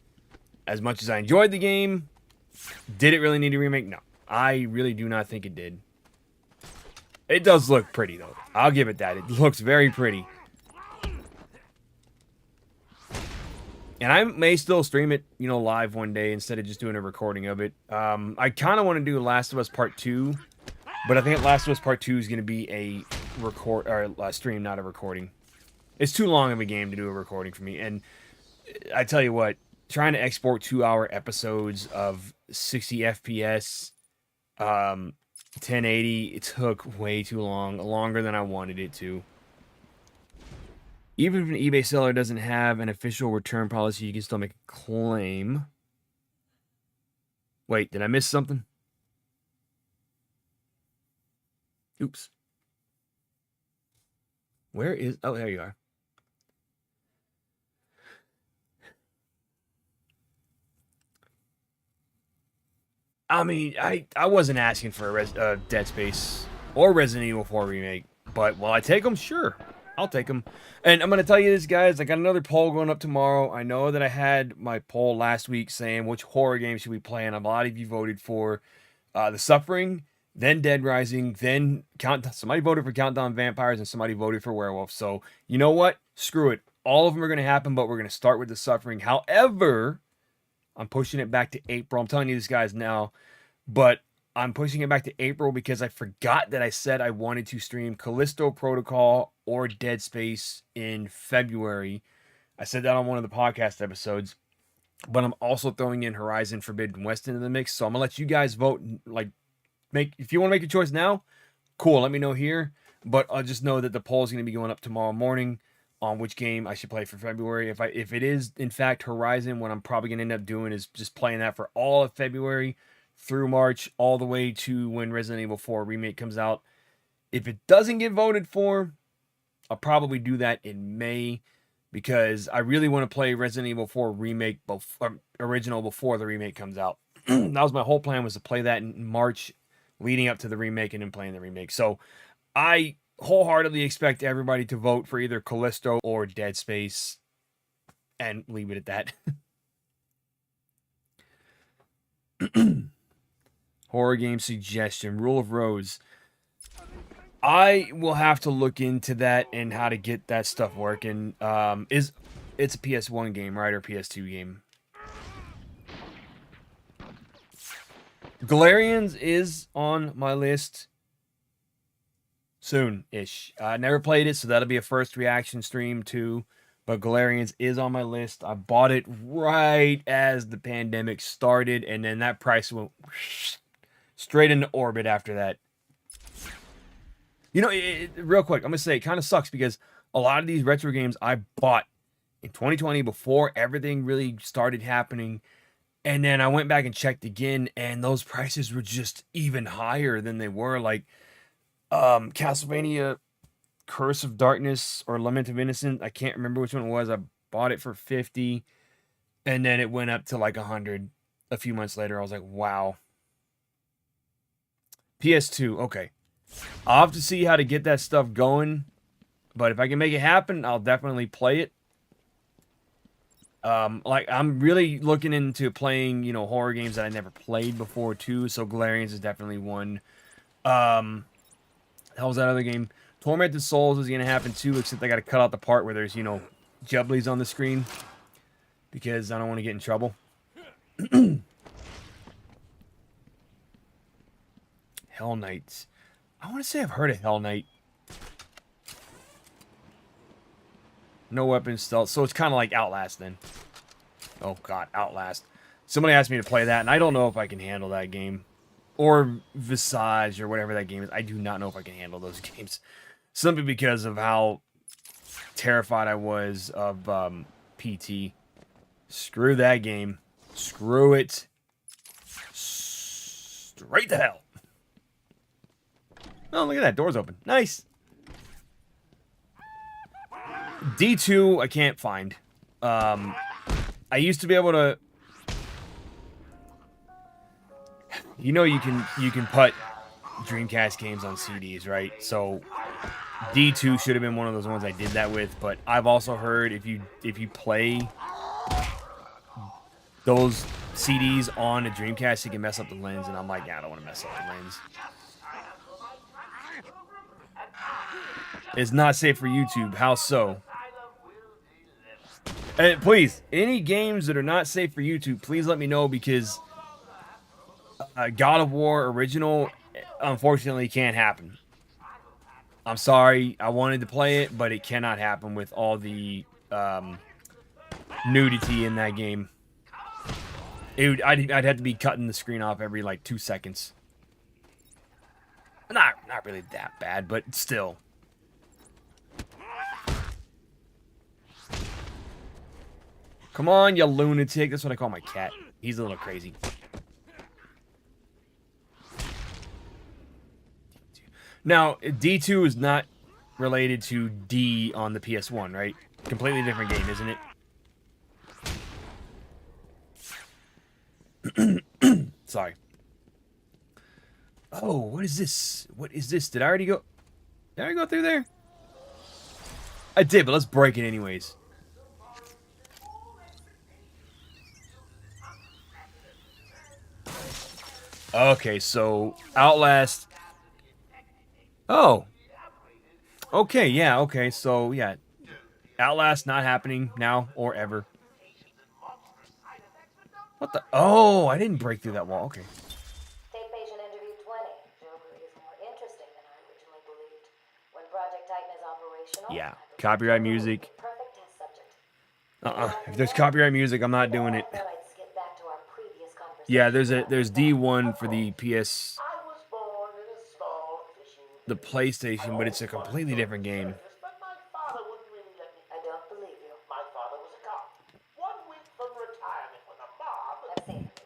Speaker 1: As much as I enjoyed the game, did it really need a remake? No, I really do not think it did. It does look pretty though, I'll give it that. It looks very pretty, and I may still stream it, you know, live one day instead of just doing a recording of it. I kind of want to do Last of Us Part 2, but I think Last of Us Part 2 is going to be a stream, not a recording. It's too long of a game to do a recording for me. And I tell you what, trying to export 2-hour episodes of 60 FPS, 1080, it took way too long, longer than I wanted it to. Even if an eBay seller doesn't have an official return policy, you can still make a claim. Wait, did I miss something? Oops. Where is... Oh, there you are. I mean, I wasn't asking for a Dead Space or Resident Evil 4 remake, but will I take them? Sure. I'll take them. And I'm going to tell you this, guys. I got another poll going up tomorrow. I know that I had my poll last week saying which horror game should we play, and a lot of you voted for The Suffering, then Dead Rising, then somebody voted for Countdown Vampires, and somebody voted for Werewolf. So, you know what? Screw it. All of them are going to happen, but we're going to start with The Suffering. However, I'm pushing it back to April. I'm telling you this, guys, now, but I'm pushing it back to April because I forgot that I said I wanted to stream Callisto Protocol or Dead Space in February. I said that on one of the podcast episodes, but I'm also throwing in Horizon Forbidden West into the mix. So I'm going to let you guys vote. Like, if you want to make a choice now, cool, let me know here. But I'll just know that the poll is going to be going up tomorrow morning on which game I should play for February. If it is, in fact, Horizon, what I'm probably going to end up doing is just playing that for all of February through March, all the way to when Resident Evil 4 Remake comes out. If it doesn't get voted for, I'll probably do that in May, because I really want to play Resident Evil 4 Remake original before the remake comes out. That was my whole plan, was to play that in March leading up to the remake and then playing the remake. So I wholeheartedly expect everybody to vote for either Callisto or Dead Space, and leave it at that. Horror game suggestion, Rule of Rose. I will have to look into that and how to get that stuff working. It's a PS1 game, right, or PS2 game? Galarians is on my list soon-ish. I never played it, so that'll be a first reaction stream too. But Galarians is on my list. I bought it right as the pandemic started, and then that price went straight into orbit after that. You know, real quick, I'm going to say it kind of sucks because a lot of these retro games I bought in 2020 before everything really started happening. And then I went back and checked again, and those prices were just even higher than they were. Like Castlevania Curse of Darkness or Lament of Innocence, I can't remember which one it was. I bought it for $50, and then it went up to like $100 a few months later. I was like, wow. PS2, okay. I'll have to see how to get that stuff going, but if I can make it happen, I'll definitely play it. Like I'm really looking into playing, you know, horror games that I never played before too. So Galarians is definitely one. Hell was that other game? Tormented Souls is gonna happen too, except I gotta cut out the part where there's, you know, jubblies on the screen because I don't want to get in trouble. Hell Knights. I want to say I've heard of Hell Knight. No weapon stealth, so it's kind of like Outlast then. Oh god, Outlast. Somebody asked me to play that, and I don't know if I can handle that game. Or Visage, or whatever that game is. I do not know if I can handle those games. Simply because of how terrified I was of PT. Screw that game. Screw it. Straight to hell. Oh, look at that. Door's open. Nice. D2, I can't find. I used to be able to... You know you can put Dreamcast games on CDs, right? So D2 should have been one of those ones I did that with, but I've also heard if you play those CDs on a Dreamcast, you can mess up the lens, and I'm like, yeah, I don't want to mess up the lens. It's not safe for YouTube. How so? And please, any games that are not safe for YouTube, please let me know, because God of War Original, unfortunately, can't happen. I'm sorry, I wanted to play it, but it cannot happen with all the nudity in that game. I'd have to be cutting the screen off every, like, 2 seconds. Not really that bad, but still. Come on, you lunatic. That's what I call my cat. He's a little crazy. Now, D2 is not related to D on the PS1, right? Completely different game, isn't it? Sorry. Oh, what is this? What is this? Did I already go through there? I did, but let's break it anyways. Okay, so Outlast. Oh. Okay, yeah, okay, so yeah. Outlast not happening now or ever. What the? Oh, I didn't break through that wall. Okay.
Speaker 6: Take patient interview 20. Joker is more interesting than I originally believed. When Project Titan is operational...
Speaker 1: Yeah, copyright music.
Speaker 6: Perfect test subject.
Speaker 1: If there's copyright music, I'm not doing it. Yeah, there's D1 for the PS... the PlayStation, but it's a completely different game.
Speaker 6: I don't believe you. My father was a cop. 1 week from retirement when the mob... I've seen it,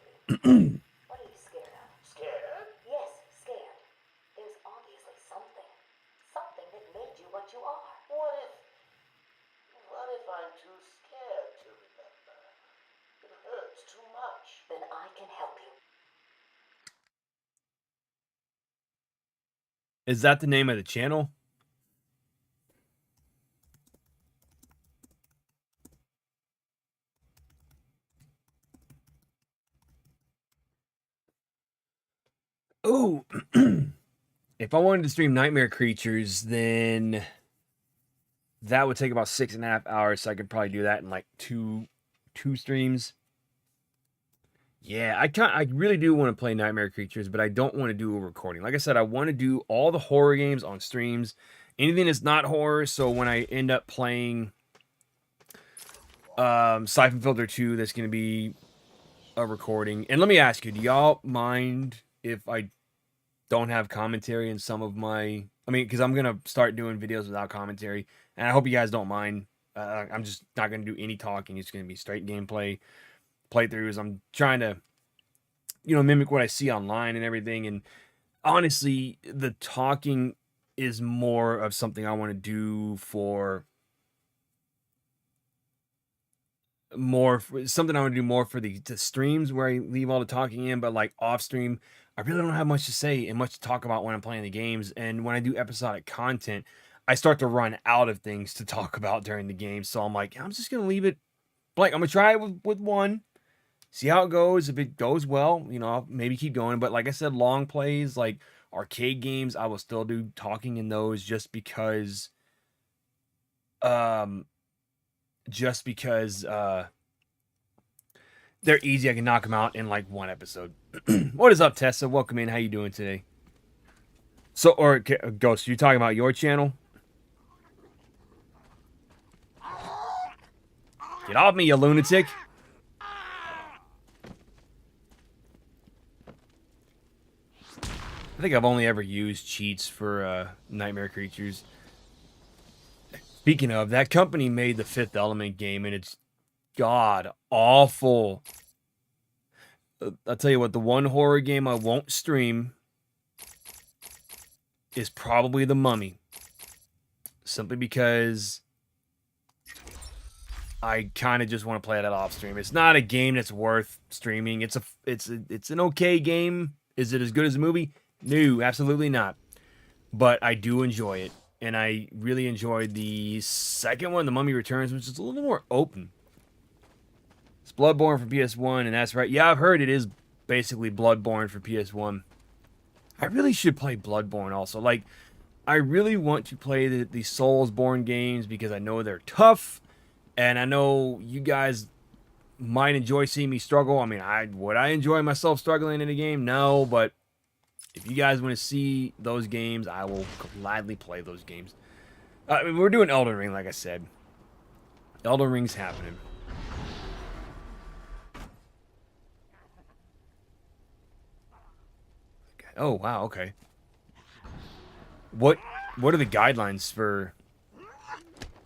Speaker 6: maybe. What are you scared of? Scared? Yes, scared. There's obviously something. Something that made you what you are. What if I'm too scared to remember? It hurts too much. Then I can help you.
Speaker 1: Is that the name of the channel? Oh, if I wanted to stream Nightmare Creatures, then that would take about 6.5 hours, so I could probably do that in like two streams. Yeah, I really do want to play Nightmare Creatures, but I don't want to do a recording. Like I said, I want to do all the horror games on streams. Anything that's not horror, so when I end up playing Siphon Filter 2, that's going to be a recording. And let me ask you, do y'all mind if I don't have commentary in some of my... I mean, because I'm going to start doing videos without commentary, and I hope you guys don't mind. I'm just not going to do any talking. It's going to be straight gameplay playthroughs. I'm trying to, you know, mimic what I see online and everything. And honestly, the talking is more of something I want to do for something I want to do more for the streams where I leave all the talking in, but like off stream, I really don't have much to say and much to talk about when I'm playing the games. And when I do episodic content, I start to run out of things to talk about during the game. So I'm like, I'm just going to leave it Like, I'm going to try it with one. See how it goes. If it goes well, you know, I'll maybe keep going. But like I said, long plays, like arcade games, I will still do talking in those just because they're easy. I can knock them out in like one episode. What is up, Tessa? Welcome in. How you doing today? So, or Ghost, you talking about your channel? Get off me, you lunatic. I think I've only ever used cheats for Nightmare Creatures. Speaking of, that company made the Fifth Element game, and it's god awful. I'll tell you what, the one horror game I won't stream is probably The Mummy. Simply because I kind of just want to play that off stream. It's not a game that's worth streaming. It's an okay game. Is it as good as a movie? No, absolutely not. But I do enjoy it. And I really enjoyed the second one, The Mummy Returns, which is a little more open. It's Bloodborne for PS1, and that's right. Yeah, I've heard it is basically Bloodborne for PS1. I really should play Bloodborne also. Like, I really want to play the Soulsborne games because I know they're tough. And I know you guys might enjoy seeing me struggle. I mean, would I enjoy myself struggling in a game? No, but if you guys want to see those games, I will gladly play those games. I mean, we're doing Elden Ring, like I said. Elden Ring's happening. Oh, wow, okay. What are the guidelines for,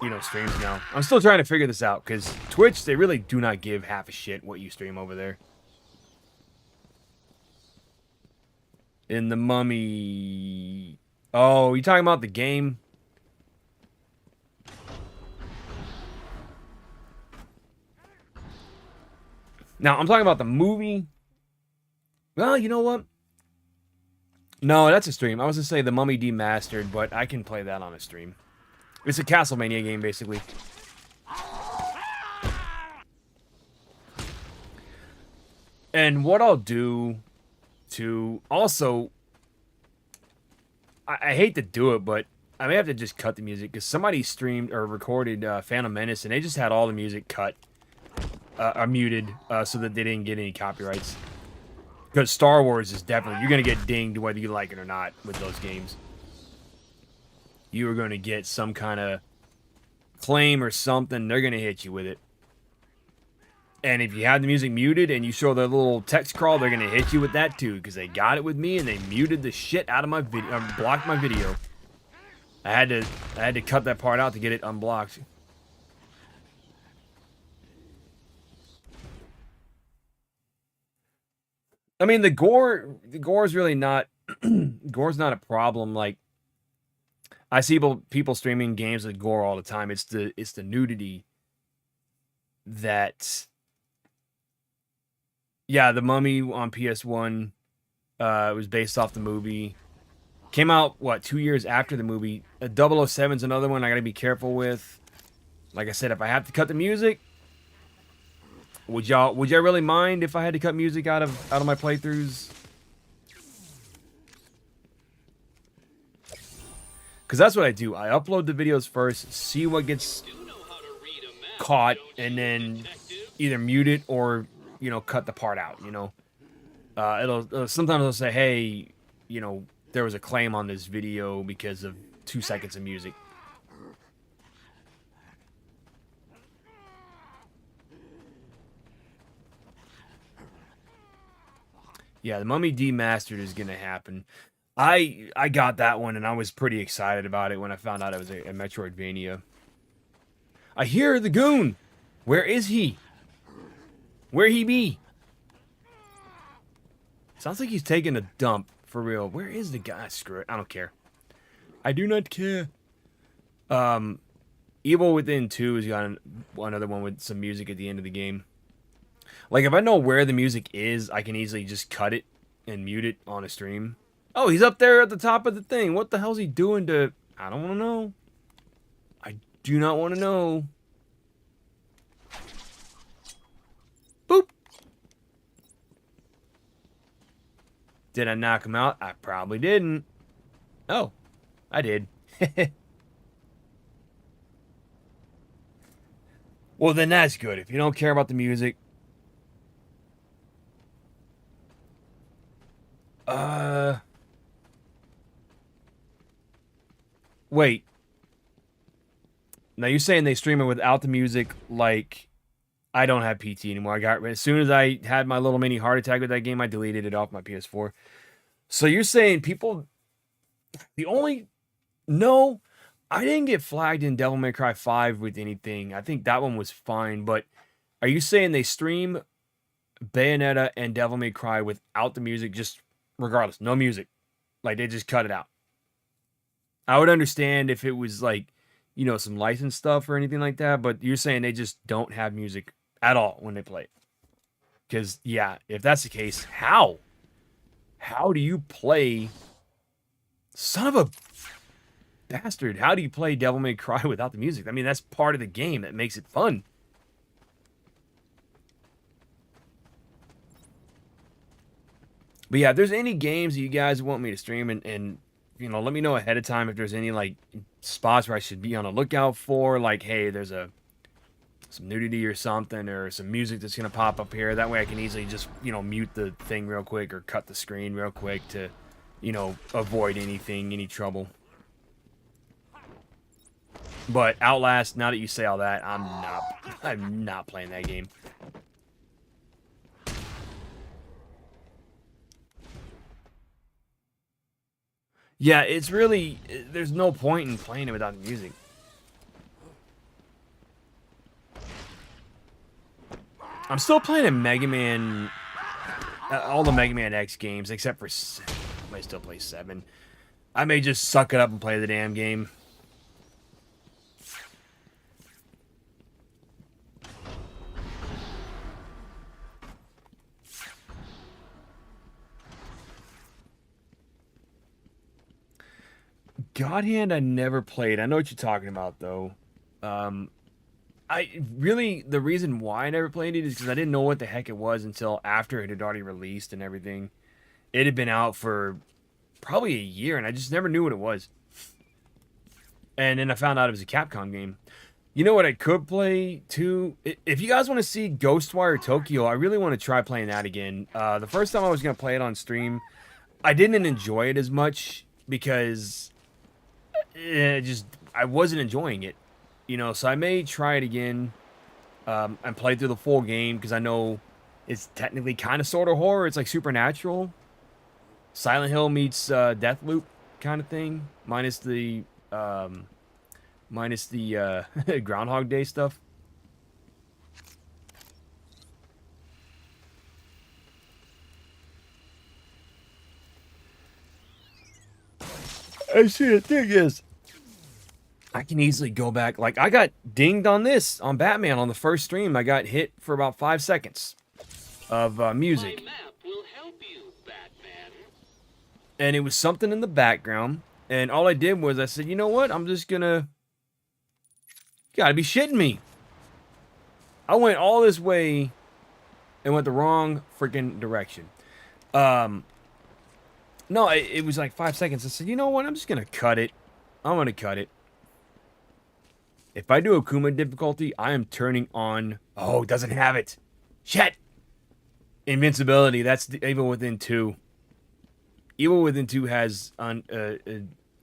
Speaker 1: you know, streams now? I'm still trying to figure this out, because Twitch, they really do not give half a shit what you stream over there. In The Mummy... Oh, you talking about the game? Now, I'm talking about the movie. Well, you know what? No, that's a stream. I was going to say The Mummy Demastered, but I can play that on a stream. It's a Castlevania game, basically. And what I'll do to also... I hate to do it, but I may have to just cut the music, because somebody streamed or recorded Phantom Menace, and they just had all the music cut, or muted, so that they didn't get any copyrights. Because Star Wars is definitely... You're going to get dinged whether you like it or not with those games. You are going to get some kind of claim or something. They're going to hit you with it. And if you have the music muted and you show the little text crawl, they're going to hit you with that too. Because they got it with me and they muted the shit out of my video. Blocked my video. I had to cut that part out to get it unblocked. I mean, the gore is really not... gore's not a problem. Like, I see people streaming games with gore all the time. It's the nudity that... Yeah, The Mummy on PS1 was based off the movie. Came out, what, 2 years after the movie. 007's another one I gotta be careful with. Like I said, if I have to cut the music, would y'all really mind if I had to cut music out of my playthroughs? Because that's what I do. I upload the videos first, see what gets caught, and then either mute it or, you know, cut the part out, you know. Sometimes it'll say, hey, you know, there was a claim on this video because of 2 seconds of music. Yeah, The Mummy Demastered is going to happen. I got that one, and I was pretty excited about it when I found out it was a Metroidvania. I hear the goon! Where is he? Where he be? Sounds like he's taking a dump, for real. Where is the guy? Screw it, I don't care. I do not care. Evil Within 2 has got another one with some music at the end of the game. Like, if I know where the music is, I can easily just cut it and mute it on a stream. Oh, he's up there at the top of the thing. What the hell's he doing to... I don't want to know. I do not want to know. Did I knock him out? I probably didn't. Oh, I did. Well, then that's good. If you don't care about the music. Wait. Now you're saying they stream it without the music, like I don't have PT anymore. I got as soon as I had my little mini heart attack with that game, I deleted it off my PS4. So you're saying people no, I didn't get flagged in Devil May Cry 5 with anything. I think that one was fine, but are you saying they stream Bayonetta and Devil May Cry without the music, just regardless, no music? Like they just cut it out. I would understand if it was like, you know, some licensed stuff or anything like that, but you're saying they just don't have music at all when they play it. Because, yeah, if that's the case, how? How do you play... Son of a bastard, how do you play Devil May Cry without the music? I mean, that's part of the game that makes it fun. But yeah, if there's any games that you guys want me to stream and you know, let me know ahead of time if there's any like spots where I should be on a lookout for, like, hey, there's some nudity or something, or some music that's gonna pop up here. That way I can easily just, you know, mute the thing real quick or cut the screen real quick to, you know, avoid any trouble. But Outlast, now that you say all that, I'm not playing that game. Yeah, it's really, there's no point in playing it without the music. I'm still playing a Mega Man, all the Mega Man X games, except for 7. I might still play 7. I may just suck it up and play the damn game. God Hand I never played. I know what you're talking about, though. The reason why I never played it is because I didn't know what the heck it was until after it had already released and everything. It had been out for probably a year, and I just never knew what it was. And then I found out it was a Capcom game. You know what I could play, too? If you guys want to see Ghostwire Tokyo, I really want to try playing that again. The first time I was going to play it on stream, I didn't enjoy it as much because... I wasn't enjoying it, you know, so I may try it again and play through the full game because I know it's technically kind of sort of horror. It's like Supernatural, Silent Hill meets Deathloop kind of thing, minus the Groundhog Day stuff. I see. The thing is, I can easily go back. Like, I got dinged on this, on Batman, on the first stream. I got hit for about 5 seconds of music.
Speaker 10: My map will help you, Batman.
Speaker 1: And it was something in the background. And all I did was I said, you know what? I'm just gonna... You gotta be shitting me. I went all this way and went the wrong freaking direction. No, it was like 5 seconds. I said, you know what? I'm just gonna cut it. I'm gonna cut it. If I do Akuma difficulty, I am turning on... Oh, it doesn't have it. Shit! Invincibility. That's Evil Within 2. Evil Within 2 has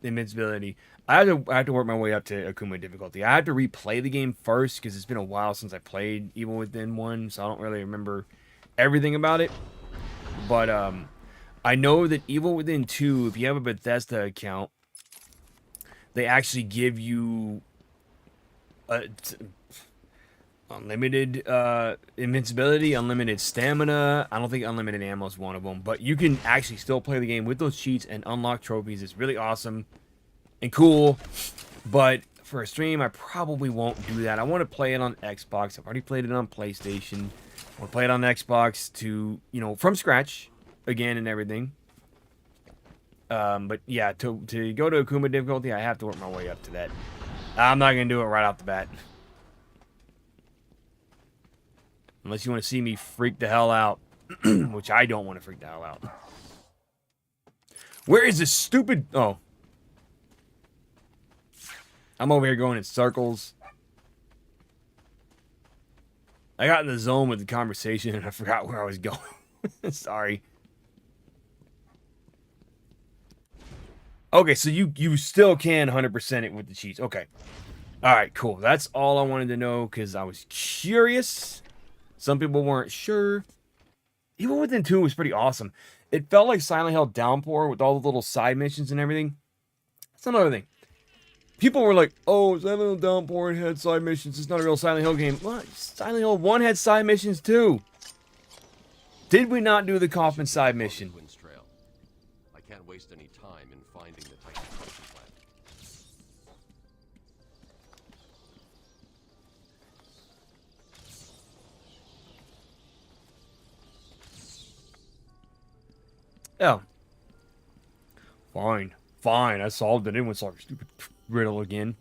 Speaker 1: invincibility. I have to work my way up to Akuma difficulty. I have to replay the game first because it's been a while since I played Evil Within 1, so I don't really remember everything about it. But I know that Evil Within 2, if you have a Bethesda account, they actually give you... unlimited invincibility, unlimited stamina. I don't think unlimited ammo is one of them, but you can actually still play the game with those cheats and unlock trophies. It's really awesome and cool, but for a stream I probably won't do that. I want to play it on Xbox. I've already played it on PlayStation. I want to play it on Xbox to, you know, from scratch again and everything. But yeah, to go to Akuma difficulty, I have to work my way up to that. I'm not going to do it right off the bat. Unless you want to see me freak the hell out. Which I don't want to freak the hell out. Where is this stupid... Oh. I'm over here going in circles. I got in the zone with the conversation and I forgot where I was going. Sorry. Okay, so you still can 100% it with the cheats. Okay. Alright, cool. That's all I wanted to know because I was curious. Some people weren't sure. Evil Within 2 was pretty awesome. It felt like Silent Hill Downpour with all the little side missions and everything. That's another thing. People were like, oh, Silent Hill Downpour had side missions. It's not a real Silent Hill game. What? Silent Hill 1 had side missions too. Did we not do the coffin side mission?
Speaker 3: Trail. I can't waste any time in finding the Titan function plant.
Speaker 1: Oh. Fine. Fine. I solved it. Anyone solved your stupid riddle again.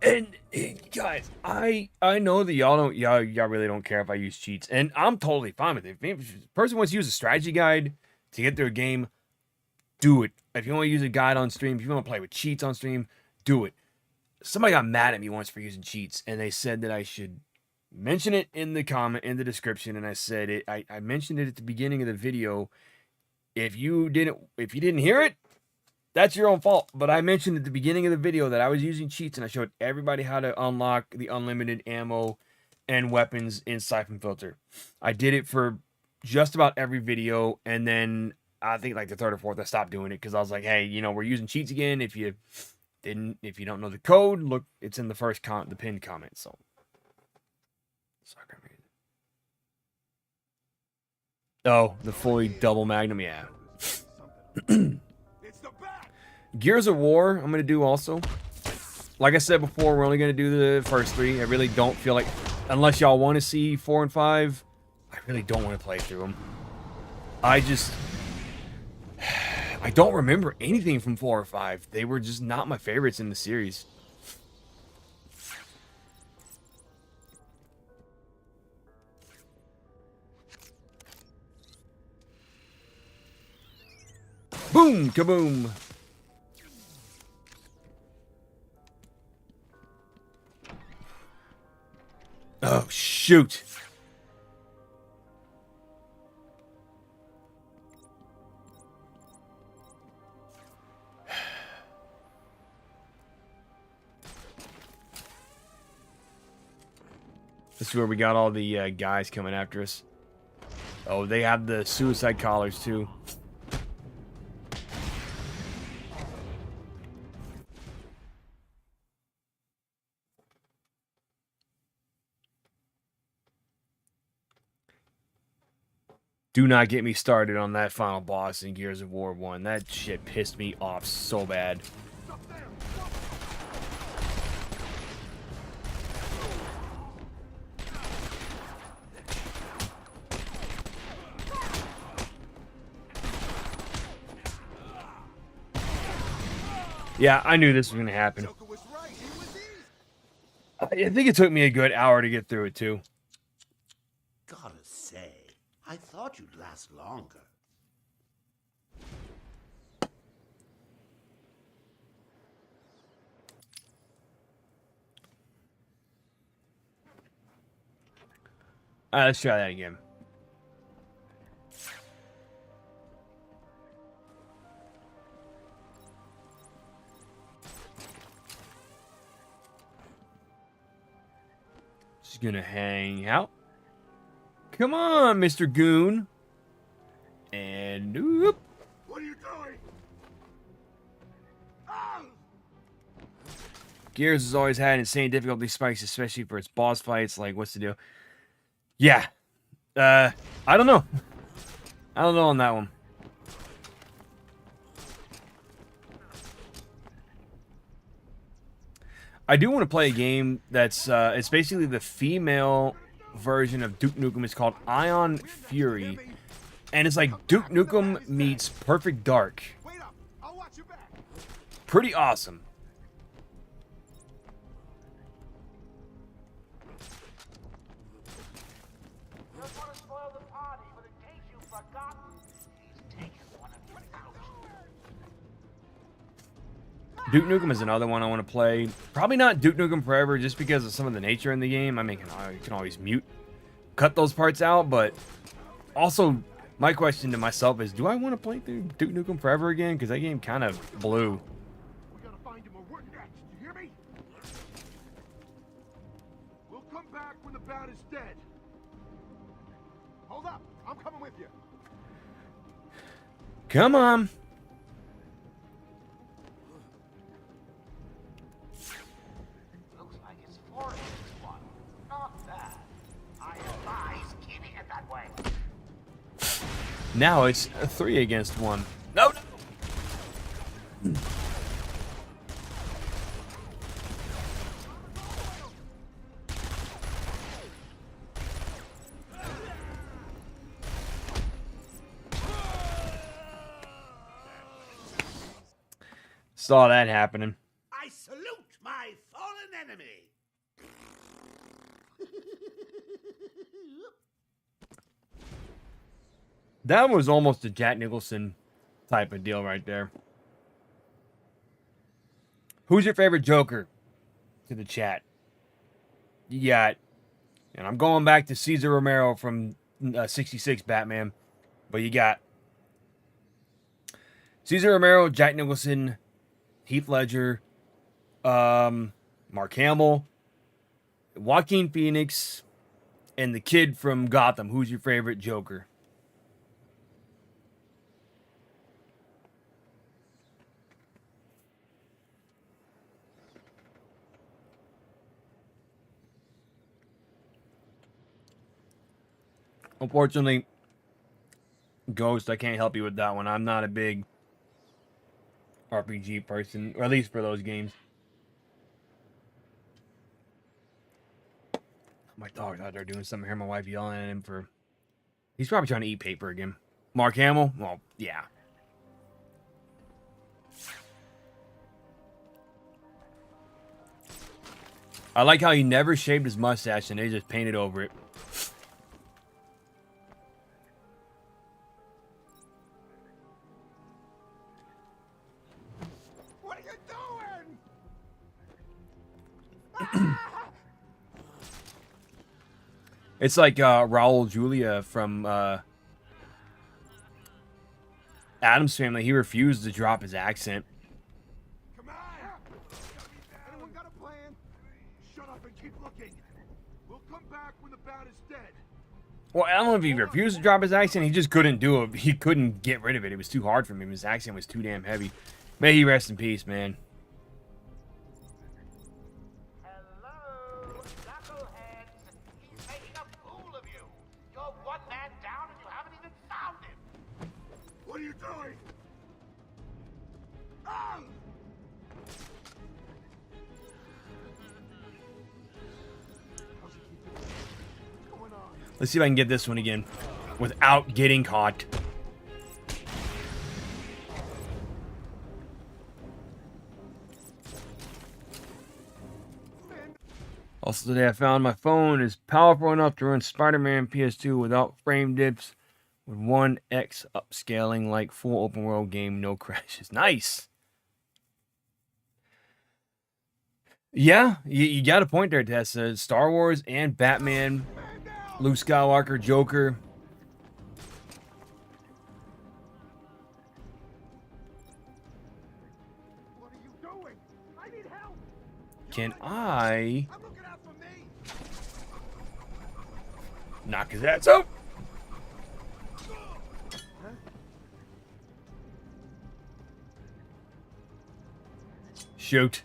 Speaker 1: And guys, I know that y'all really don't care if I use cheats, and I'm totally fine with it. If a person wants to use a strategy guide to get through a game, do it. If you want to use a guide on stream, if you want to play with cheats on stream, do it. Somebody got mad at me once for using cheats, and they said that I should mention it in the comment, in the description, and I said it. I mentioned it at the beginning of the video. If you didn't hear it, that's your own fault. But I mentioned at the beginning of the video that I was using cheats, and I showed everybody how to unlock the unlimited ammo and weapons in Siphon Filter. I did it for just about every video, and then I think like the third or fourth, I stopped doing it because I was like, hey, you know, we're using cheats again. If you don't know the code, look, it's in the first the pinned comment. So. Oh, the fully double magnum, yeah. Gears of War, I'm going to do also. Like I said before, we're only going to do the first 3. I really don't feel like, unless y'all want to see 4 and 5, I really don't want to play through them. I don't remember anything from 4 or 5. They were just not my favorites in the series. Boom! Kaboom! Oh, shoot! This is where we got all the guys coming after us. Oh, they have the suicide collars, too. Do not get me started on that final boss in Gears of War 1. That shit pissed me off so bad. Yeah, I knew this was going to happen. I think it took me a good hour to get through it, too.
Speaker 11: Gotta say, I thought you'd last longer.
Speaker 1: Alright, let's try that again. Just gonna hang out. Come on, Mr. Goon. And whoop.
Speaker 5: What are you doing? Oh!
Speaker 1: Gears has always had insane difficulty spikes, especially for its boss fights. Like, what's the deal? Yeah. I don't know. I don't know on that one. I do want to play a game that's, it's basically the female version of Duke Nukem. It's called Ion Fury. And it's like Duke Nukem meets Perfect Dark. Pretty awesome. Duke Nukem is another one I want to play. Probably not Duke Nukem Forever just because of some of the nature in the game. I mean, you can always cut those parts out, but also my question to myself is, do I want to play through Duke Nukem Forever again? Because that game kind of blew.
Speaker 5: We gotta find him or we're next. You hear me? We'll come back when the bat is dead. Hold up, I'm coming with you.
Speaker 1: Come on.
Speaker 11: Looks like it's 4 against 1. Not bad. I advise keeping it that way.
Speaker 1: Now it's a 3 against 1. No, no. Saw that happening.
Speaker 11: I salute my fallen enemy.
Speaker 1: That was almost a Jack Nicholson type of deal right there. Who's your favorite Joker? To the chat. You got, and I'm going back to Cesar Romero from 66 Batman, but you got Cesar Romero, Jack Nicholson, Heath Ledger, Mark Hamill, Joaquin Phoenix, and the kid from Gotham. Who's your favorite Joker? Unfortunately, Ghost, I can't help you with that one. I'm not a big RPG person, or at least for those games. My dog's out there doing something. I hear my wife yelling at him for... He's probably trying to eat paper again. Mark Hamill? Well, yeah. I like how he never shaved his mustache and they just painted over it.
Speaker 5: What are you doing?
Speaker 1: It's like Raul Julia from Addams Family. He refused to drop his accent.
Speaker 5: Come on! Anyone got a plan? Shut up and keep looking. We'll come back when the bat is dead.
Speaker 1: Well, I don't know if he refused to drop his accent. He just couldn't do it. He couldn't get rid of it. It was too hard for him. His accent was too damn heavy. May he rest in peace, man.
Speaker 11: Hello, knuckleheads. He's making a fool of you. You're one man down and you haven't even found him.
Speaker 5: What are you doing? Ah! What's going on?
Speaker 1: Let's see if I can get this one again without getting caught. Also today I found my phone is powerful enough to run Spider-Man PS2 without frame dips with 1x upscaling like full open world game, no crashes. Nice! Yeah, you got a point there, Tessa. Star Wars and Batman, Luke Skywalker, Joker.
Speaker 5: What are you doing? I need help.
Speaker 1: Can I
Speaker 5: I'm looking out for me.
Speaker 1: knock his ass out? Shoot.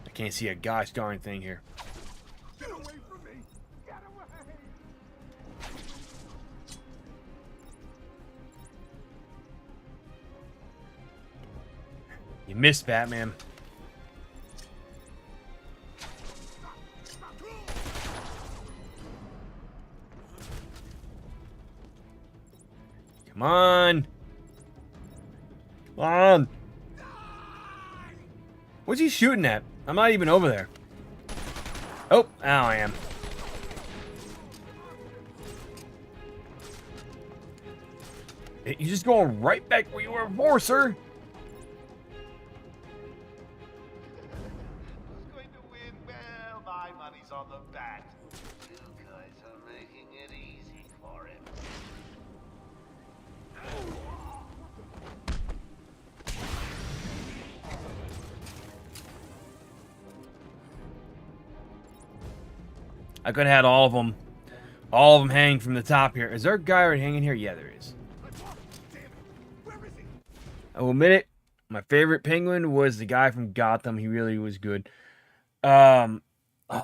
Speaker 1: I can't see a gosh darn thing here.
Speaker 5: Get away from me. Get away.
Speaker 1: You missed, Batman. Come on. Come on. What's he shooting at? I'm not even over there. Oh, now I am. You're just going right back where you were before, sir.
Speaker 11: Harley's on the bat. You guys are making it easy for him.
Speaker 1: I could have had all of them. All of them hanging from the top here. Is there a guy already hanging here? Yeah, there is. I will admit it. My favorite Penguin was the guy from Gotham. He really was good. I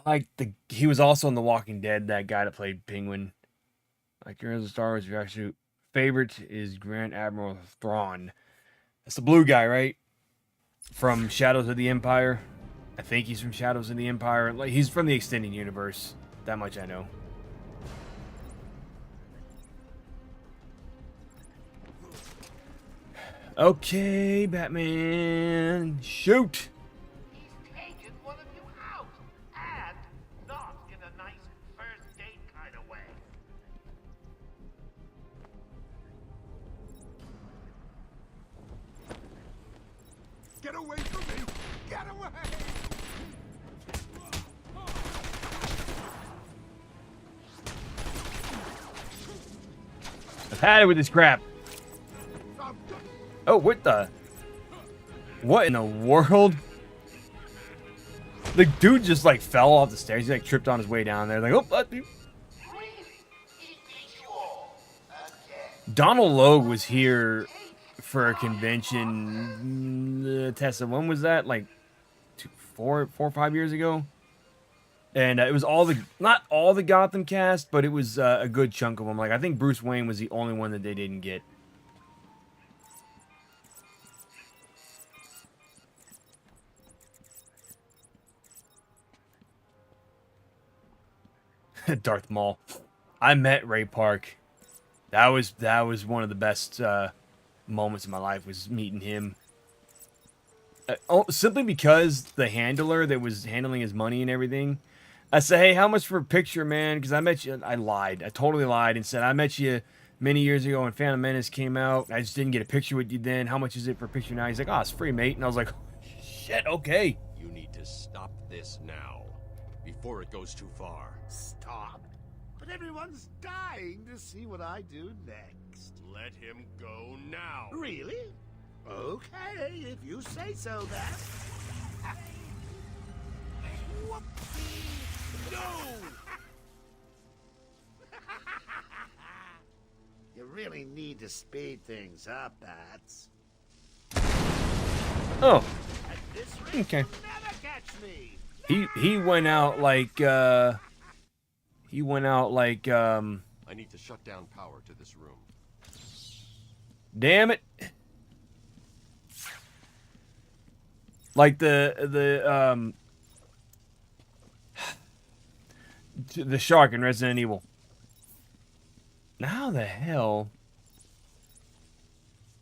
Speaker 1: like he was also in The Walking Dead, that guy that played Penguin. Like, you're the Star Wars, your actual favorite is Grand Admiral Thrawn. That's the blue guy, right? From Shadows of the Empire. I think he's from Shadows of the Empire. Like, he's from the extended universe. That much I know. Okay, Batman, shoot!
Speaker 11: He's taken one of you out, and not in a nice first date kind of way.
Speaker 5: Get away from me! Get away!
Speaker 1: I've had it with this crap. Oh, what in the world? The dude just like fell off the stairs. He like tripped on his way down there. Like, oh, Donald Logue was here for a convention. Tessa, when was that? Like 4 or 5 years ago. And it was not all the Gotham cast, but it was a good chunk of them. Like, I think Bruce Wayne was the only one that they didn't get. Darth Maul. I met Ray Park. That was one of the best moments of my life, was meeting him. Simply because the handler that was handling his money and everything, I said, hey, how much for a picture, man? Because I met you. I lied. I totally lied and said, I met you many years ago when Phantom Menace came out. I just didn't get a picture with you then. How much is it for a picture now? He's like, oh, it's free, mate. And I was like, shit, okay.
Speaker 3: You need to stop this now, before it goes too far.
Speaker 11: Stop. But everyone's dying to see what I do next.
Speaker 3: Let him go now.
Speaker 11: Really? Okay, if you say so, then. Whoopsie! No! You really need to speed things up, Bats.
Speaker 1: Oh.
Speaker 11: At this rate,
Speaker 1: Okay.
Speaker 11: you'll never catch me.
Speaker 1: He went out like
Speaker 3: I need to shut down power to this room.
Speaker 1: damn it. Like the shark in Resident Evil. Now how the hell?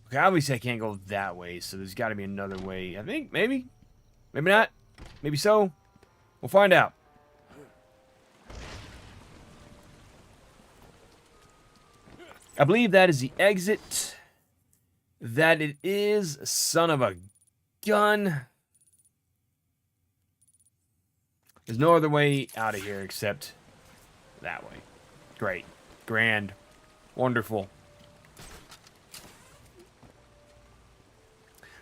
Speaker 1: Okay, obviously I can't go that way, so there's got to be another way. I think maybe not, maybe so. We'll find out. I believe that is the exit. That it is. Son of a gun. There's no other way out of here except that way. Great. Grand. Wonderful.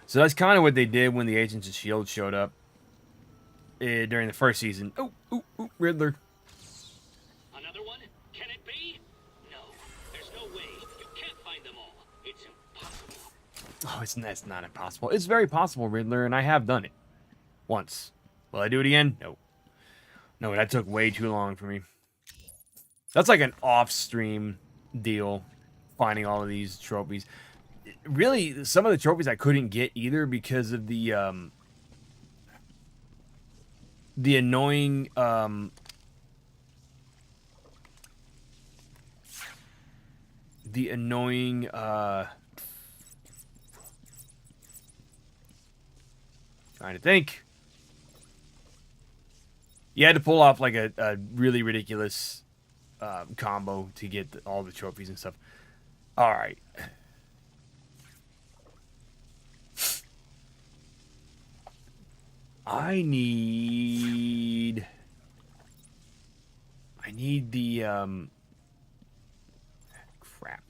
Speaker 1: So that's kind of what they did when the Agents of S.H.I.E.L.D. showed up during the first season. Oh, Riddler.
Speaker 10: Another one? Can it be? No. There's no way. You can't find them all. It's impossible.
Speaker 1: Oh, that's not impossible. It's very possible, Riddler, and I have done it. Once. Will I do it again? No. No, that took way too long for me. That's like an off-stream deal, finding all of these trophies. Really, some of the trophies I couldn't get either because of the annoying trying to think. You had to pull off like a really ridiculous combo to get all the trophies and stuff. All right. I need need the crap.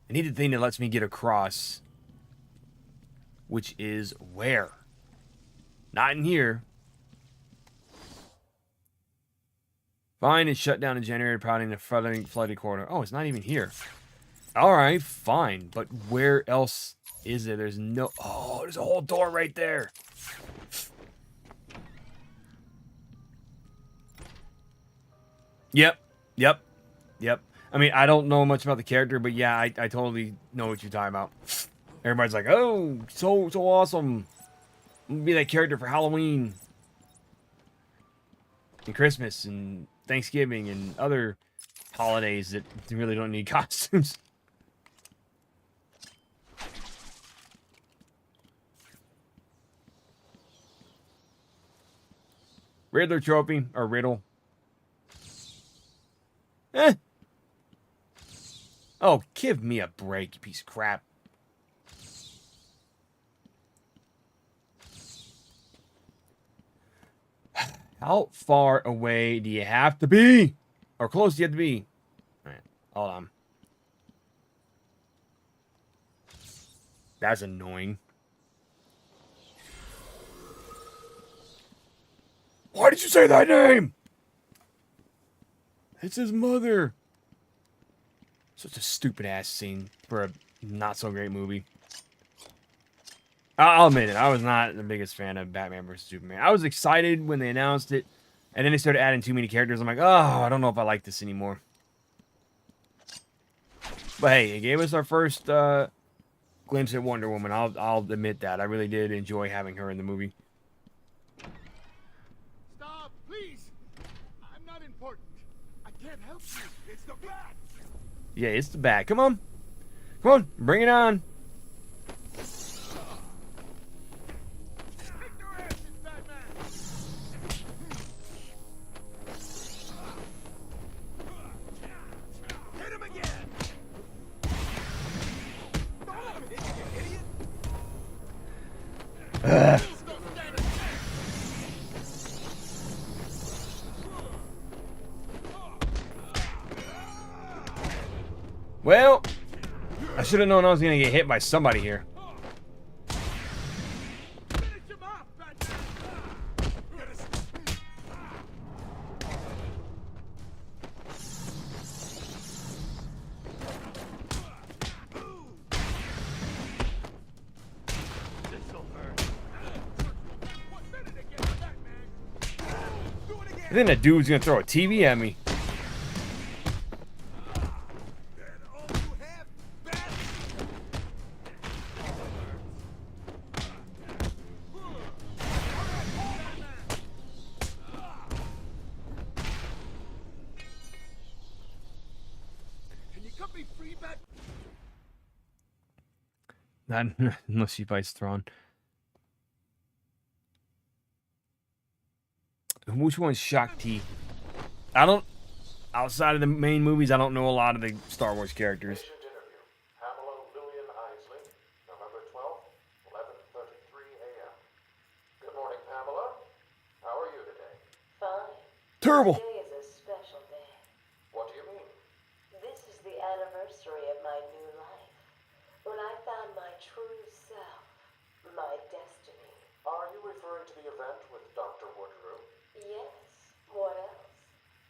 Speaker 1: I need the thing that lets me get across, which is where? Not in here. Fine, it's shut down and generated prodding the flooded corridor. Oh, it's not even here. Alright, fine. But where else is there? There's no... Oh, there's a whole door right there. Yep. I mean, I don't know much about the character, but yeah, I totally know what you're talking about. Everybody's like, oh, so awesome. I'm gonna be that character for Halloween. And Christmas and Thanksgiving and other holidays that really don't need costumes. Riddler trophy or riddle. Oh, give me a break, you piece of crap. How far away do you have to be? Or close do you have to be? Alright, hold on. That's annoying. Why did you say that name? It's his mother. Such a stupid ass scene for a not so great movie. I'll admit it, I was not the biggest fan of Batman vs. Superman. I was excited when they announced it, and then they started adding too many characters. I'm like, oh, I don't know if I like this anymore. But hey, it gave us our first glimpse at Wonder Woman. I'll admit that. I really did enjoy having her in the movie.
Speaker 11: Stop, please. I'm not important. I can't help you. It's the Bat.
Speaker 1: Yeah, it's the Bat. Come on. Come on, bring it on. Well, I should have known I was going to get hit by somebody here. I think that dude's going to throw a TV at me. Not unless she fights Thrawn. Which one's Shakti? I don't... Outside of the main movies, I don't know a lot of the Star Wars characters.
Speaker 9: November 12th, 11:33 a.m. Good morning, Pamela. How are you today?
Speaker 6: Fine.
Speaker 1: Terrible.
Speaker 6: Today is a special day.
Speaker 9: What do you mean?
Speaker 6: This is the anniversary of my new life. When I found my true self, my destiny.
Speaker 9: Are you referring to the event with Dr. Woodrow?
Speaker 6: Yes. What else?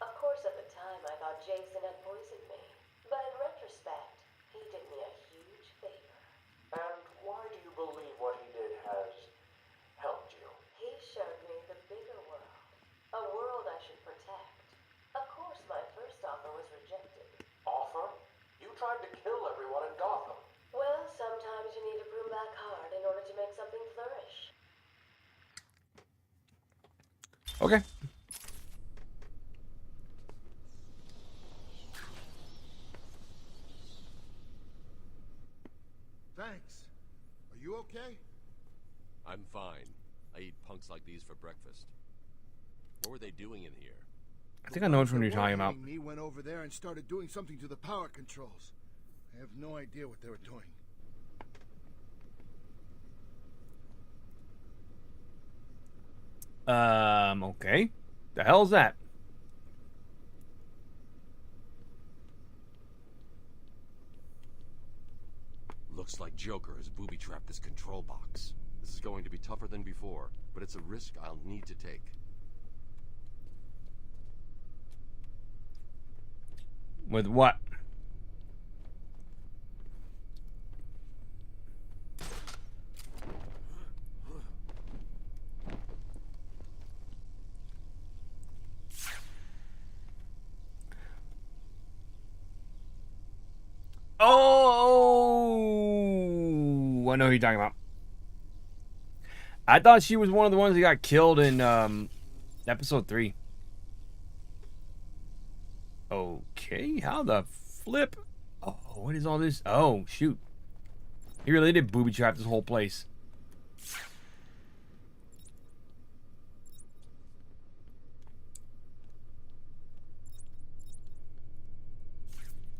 Speaker 6: Of course, at the time, I thought Jason had poisoned me. But in retrospect, he did me a huge favor.
Speaker 9: And why do you believe what he did has helped you?
Speaker 6: He showed me the bigger world. A world I should protect. Of course, my first offer was rejected.
Speaker 9: Offer? You tried to kill everyone in Gotham.
Speaker 6: Well, sometimes you need to prove back hard in order to make something flourish.
Speaker 1: Okay.
Speaker 11: Thanks. Are you okay?
Speaker 3: I'm fine. I eat punks like these for breakfast. What were they doing in here?
Speaker 1: I think I know which one you're talking about.
Speaker 11: Me went over there and started doing something to the power controls. I have no idea what they were doing.
Speaker 1: Okay. The hell's that?
Speaker 3: Looks like Joker has booby-trapped this control box. This is going to be tougher than before, but it's a risk I'll need to take.
Speaker 1: With what? Oh, I know who you're talking about. I thought she was one of the ones that got killed in episode 3. Okay, how the flip? Oh, what is all this? Oh, shoot. He really did booby trap this whole place.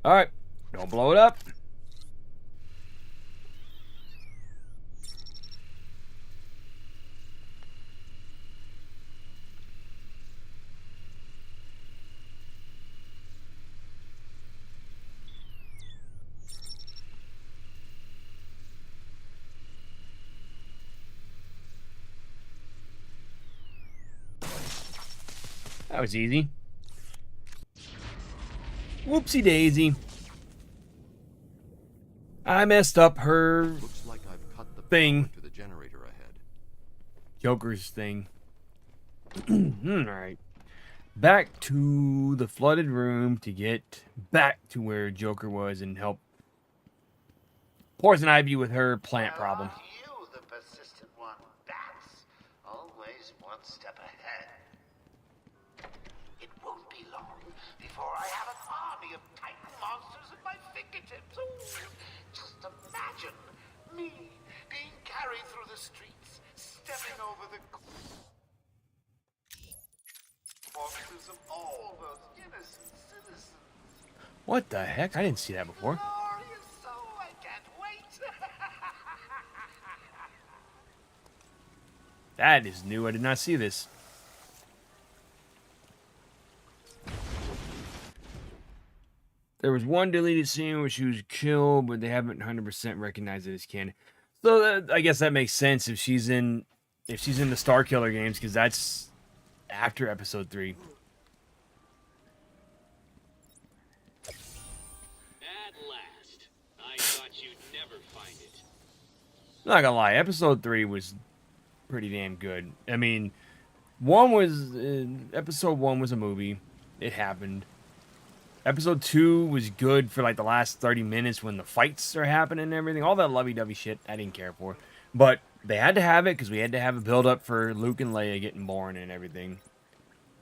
Speaker 1: Alright, don't blow it up. That was easy. Whoopsie daisy. I messed up her
Speaker 3: Looks like I've cut the
Speaker 1: thing.
Speaker 3: power to the generator ahead.
Speaker 1: Joker's thing. Alright. Back to the flooded room to get back to where Joker was and help Poison Ivy with her plant problem.
Speaker 11: You, the persistent one. That's always one step ahead. It won't be long before I have an army of Titan monsters at my fingertips. Ooh, just imagine me being carried through the streets, stepping over the corpses of all those innocent citizens.
Speaker 1: What the heck? I didn't see that before.
Speaker 11: Glorious, so I can't wait.
Speaker 1: That is new. I did not see this. There was one deleted scene where she was killed, but they haven't 100% recognized it as canon. So I guess that makes sense if she's in the Star Killer games, because that's after episode 3.
Speaker 10: At last. I thought you'd never find it.
Speaker 1: I'm not gonna lie, episode 3 was pretty damn good. I mean, episode 1 was a movie. It happened. Episode 2 was good for like the last 30 minutes when the fights are happening and everything. All that lovey-dovey shit I didn't care for. But they had to have it because we had to have a build-up for Luke and Leia getting born and everything.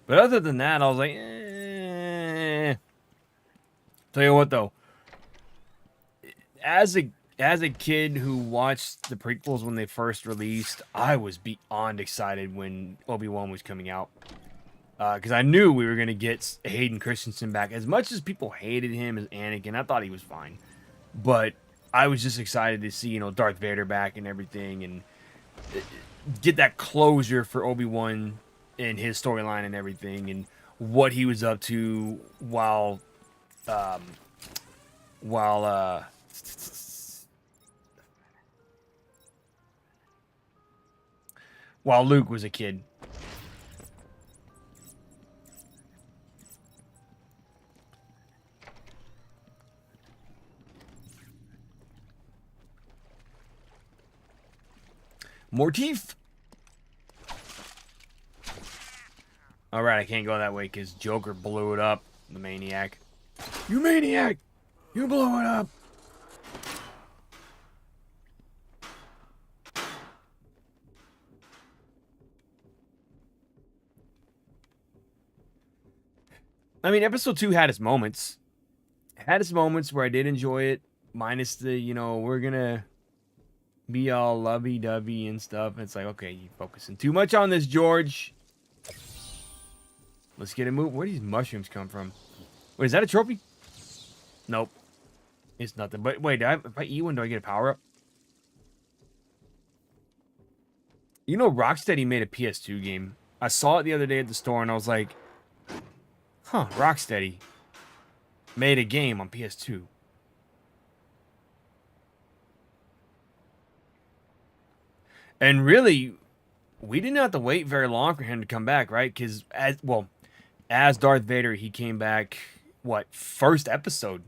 Speaker 1: But other than that, I was like, eh. Tell you what though. As a kid who watched the prequels when they first released, I was beyond excited when Obi-Wan was coming out. Because I knew we were going to get Hayden Christensen back. As much as people hated him as Anakin, I thought he was fine. But I was just excited to see, Darth Vader back and everything. And get that closure for Obi-Wan and his storyline and everything. And what he was up to while Luke was a kid. More teeth. Alright, I can't go that way because Joker blew it up. The maniac. You maniac! You blew it up! I mean, episode 2 had its moments. Had its moments where I did enjoy it. Minus the, we're gonna be all lovey-dovey and stuff. It's like, okay, you're focusing too much on this, George. Let's get it moved. Where do these mushrooms come from? Wait, is that a trophy? Nope. It's nothing. But wait, if I eat one, do I get a power-up? Rocksteady made a PS2 game. I saw it the other day at the store, and I was like, huh, Rocksteady made a game on PS2. And really, we didn't have to wait very long for him to come back, right? Because as Darth Vader, he came back, what, first episode?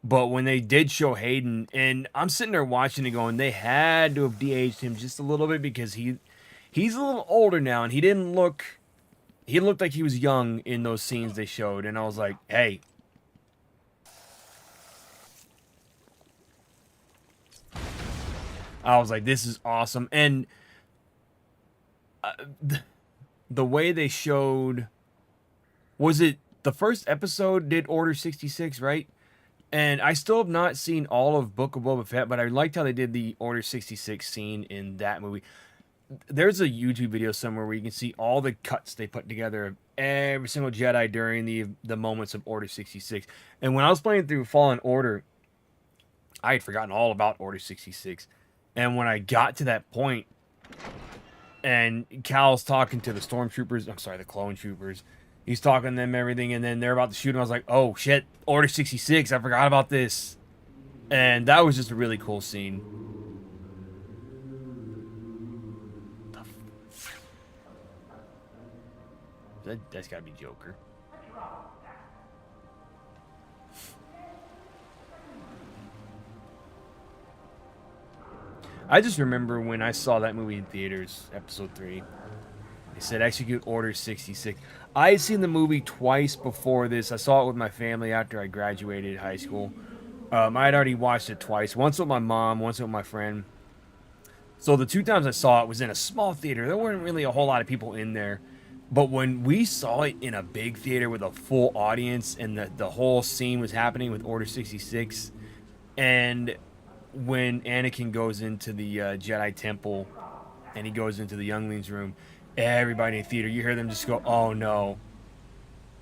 Speaker 1: But when they did show Hayden, and I'm sitting there watching it going, they had to have de-aged him just a little bit because he's a little older now, and he looked like he was young in those scenes they showed, and I was like, hey. I was like, this is awesome. And the way they showed, was it the first episode did Order 66, right? And I still have not seen all of Book of Boba Fett, but I liked how they did the Order 66 scene in that movie. There's a YouTube video somewhere where you can see all the cuts they put together of every single Jedi during the moments of Order 66. And when I was playing through Fallen Order, I had forgotten all about Order 66. And when I got to that point, and Cal's talking to the stormtroopers, I'm sorry, the clone troopers, he's talking to them, everything, and then they're about to shoot him. I was like, oh shit, Order 66, I forgot about this. And that was just a really cool scene. That's gotta be Joker. I just remember when I saw that movie in theaters, episode 3. They said execute Order 66. I had seen the movie twice before this. I saw it with my family after I graduated high school. I had already watched it twice. Once with my mom, once with my friend. So the 2 times I saw it was in a small theater. There weren't really a whole lot of people in there. But when we saw it in a big theater with a full audience and the whole scene was happening with Order 66, and when Anakin goes into the Jedi Temple and he goes into the younglings room, everybody in the theater, you hear them just go, oh no.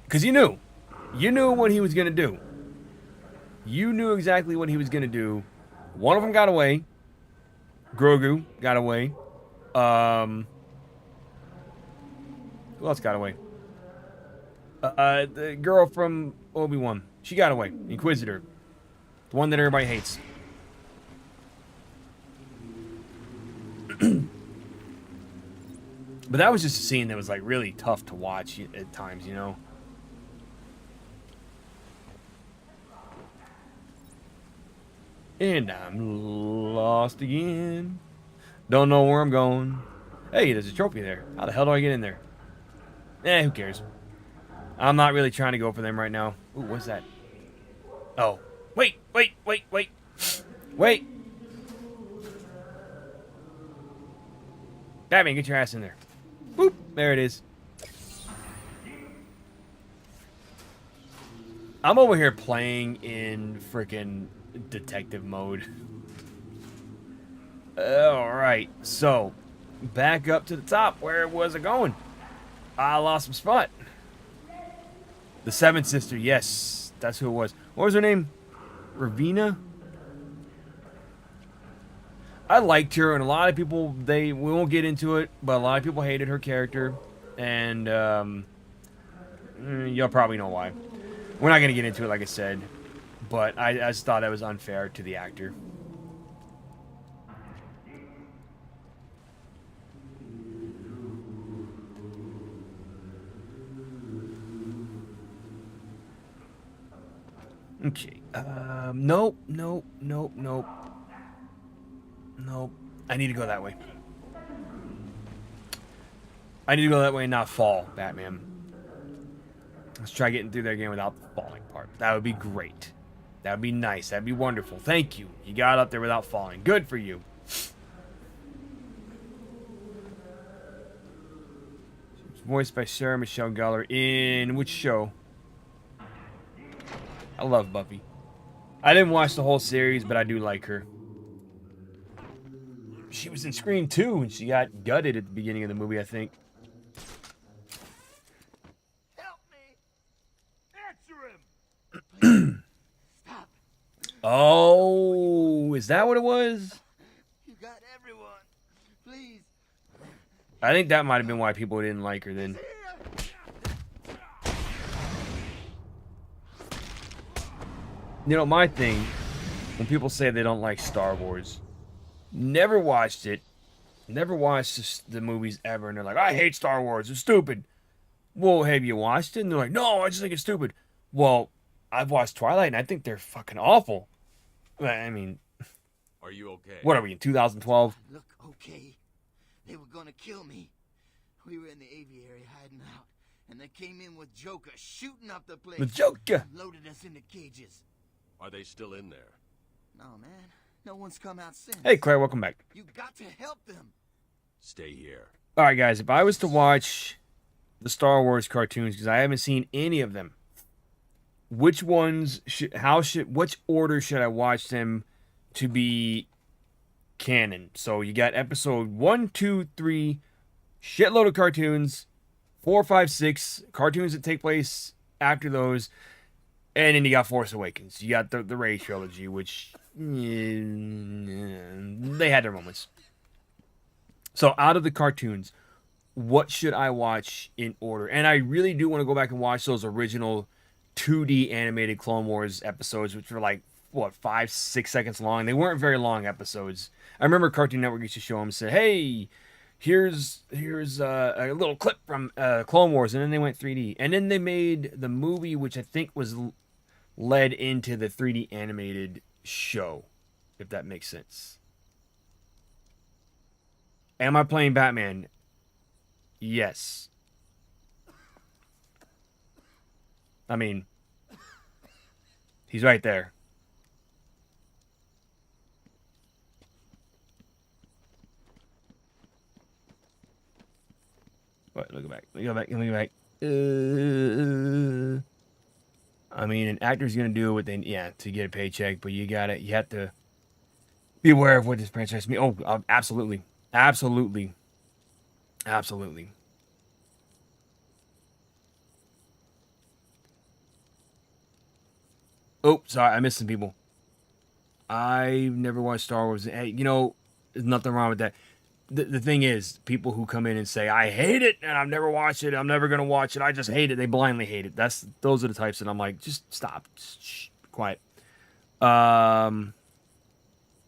Speaker 1: Because you knew what he was going to do. You knew exactly what he was going to do. One of them got away. Grogu got away. Who else got away? The girl from Obi-Wan. She got away. Inquisitor. The one that everybody hates. But that was just a scene that was like really tough to watch at times, you know? And I'm lost again. Don't know where I'm going. Hey, there's a trophy there. How the hell do I get in there? Who cares? I'm not really trying to go for them right now. Ooh, what's that? Oh. Wait. Wait. Batman, get your ass in there. Boop. There it is. I'm over here playing in freaking detective mode. Alright, so back up to the top. Where was it going? I lost my spot. The Seventh Sister, yes. That's who it was. What was her name? Ravina? I liked her, and a lot of people, we won't get into it, but a lot of people hated her character. And you'll probably know why. We're not going to get into it, like I said. But I just thought it was unfair to the actor. Okay. Nope. I need to go that way. I need to go that way and not fall, Batman. Let's try getting through there again without the falling part. That would be great. That would be nice. That'd be wonderful. Thank you. You got up there without falling. Good for you. It's voiced by Sarah Michelle Gellar in which show? I love Buffy. I didn't watch the whole series, but I do like her. She was in Scream 2, and she got gutted at the beginning of the movie, I think.
Speaker 11: Help me! Answer him! Stop.
Speaker 1: Oh, is that what it was?
Speaker 11: You got everyone. Please.
Speaker 1: I think that might have been why people didn't like her then. You know, my thing, when people say they don't like Star Wars, never watched it, never watched the movies ever, and they're like, I hate Star Wars, it's stupid. Well, have you watched it? And they're like, no, I just think it's stupid. Well, I've watched Twilight, and I think they're fucking awful. I mean,
Speaker 3: Are you okay?
Speaker 1: what are we, in 2012?
Speaker 13: Look, okay. They were gonna kill me. We were in the aviary hiding out, and they came in with Joker shooting up the place.
Speaker 1: The Joker!
Speaker 13: Loaded us into cages.
Speaker 3: Are they still in there?
Speaker 13: No, man. No one's come out since.
Speaker 1: Hey, Claire, welcome back.
Speaker 13: You got to help them.
Speaker 3: Stay here.
Speaker 1: All right, guys, if I was to watch the Star Wars cartoons, because I haven't seen any of them, which ones which order should I watch them to be canon? So you got episode 1, 2, 3, shitload of cartoons, 4, 5, 6, cartoons that take place after those, and then you got Force Awakens. You got the Rey trilogy, which they had their moments. So out of the cartoons, what should I watch in order? And I really do want to go back and watch those original 2D animated Clone Wars episodes, which were like, what, 5, 6 seconds long. They weren't very long episodes. I remember Cartoon Network used to show them and said, hey, here's a little clip from Clone Wars, and then they went 3D. And then they made the movie, which I think was led into the 3D animated show, if that makes sense. Am I playing Batman? Yes. I mean, he's right there. What? Look back. Look back. Look back. I mean, an actor's gonna do what they to get a paycheck, but you have to be aware of what this franchise means. Oh, absolutely, absolutely, absolutely. Oh, sorry, I missed some people. I've never watched Star Wars. Hey, there's nothing wrong with that. The thing is, people who come in and say, I hate it, and I've never watched it, I'm never going to watch it, I just hate it, they blindly hate it. Those are the types that I'm like, just stop. Shh, quiet.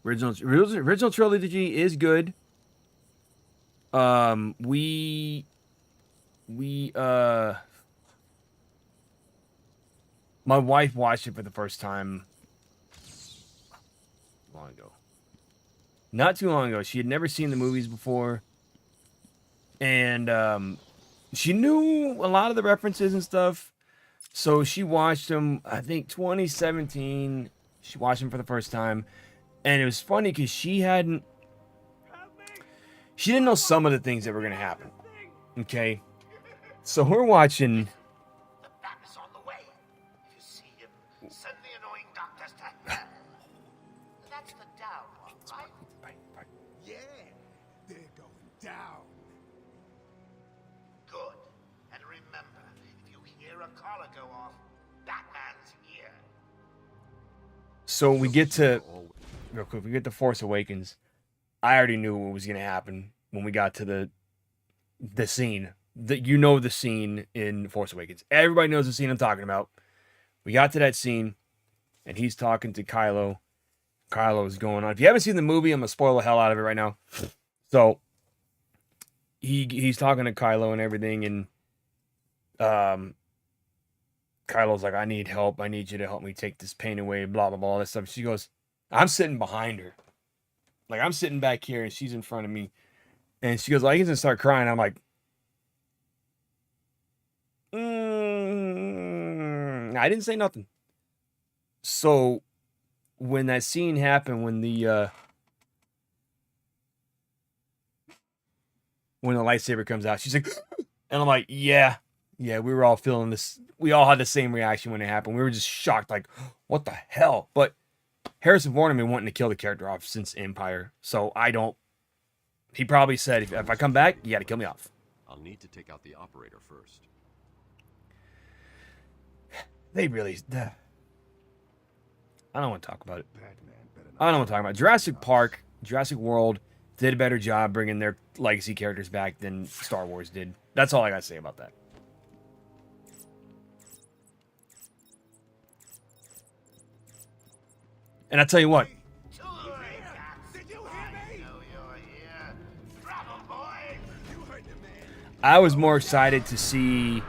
Speaker 1: Original trilogy is good. My wife watched it for the first time long ago. Not too long ago. She had never seen the movies before. And she knew a lot of the references and stuff. So she watched them, I think 2017. She watched them for the first time. And it was funny because she didn't know some of the things that were going to happen. Okay? So we're watching... So we get to, real quick, we get to Force Awakens. I already knew what was going to happen when we got to the scene. The scene in Force Awakens. Everybody knows the scene I'm talking about. We got to that scene, and he's talking to Kylo. Kylo's going on. If you haven't seen the movie, I'm going to spoil the hell out of it right now. So, he's talking to Kylo and everything, and Kylo's like, I need help. I need you to help me take this pain away, blah, blah, blah, all that stuff. She goes, I'm sitting behind her. Like, I'm sitting back here, and she's in front of me. And she goes, he's going to start crying. I'm like, I didn't say nothing. So, when that scene happened, when the lightsaber comes out, she's like, and I'm like, yeah, we were all feeling this. We all had the same reaction when it happened. We were just shocked, like, what the hell? But Harrison Ford had been wanting to kill the character off since Empire. So he probably said, if I come back, you got to kill me off.
Speaker 3: I'll need to take out the operator first.
Speaker 1: They really... I don't want to talk about it. I don't want to talk about it. Jurassic Park, Jurassic World did a better job bringing their legacy characters back than Star Wars did. That's all I got to say about that. And I tell you what. I was more excited to see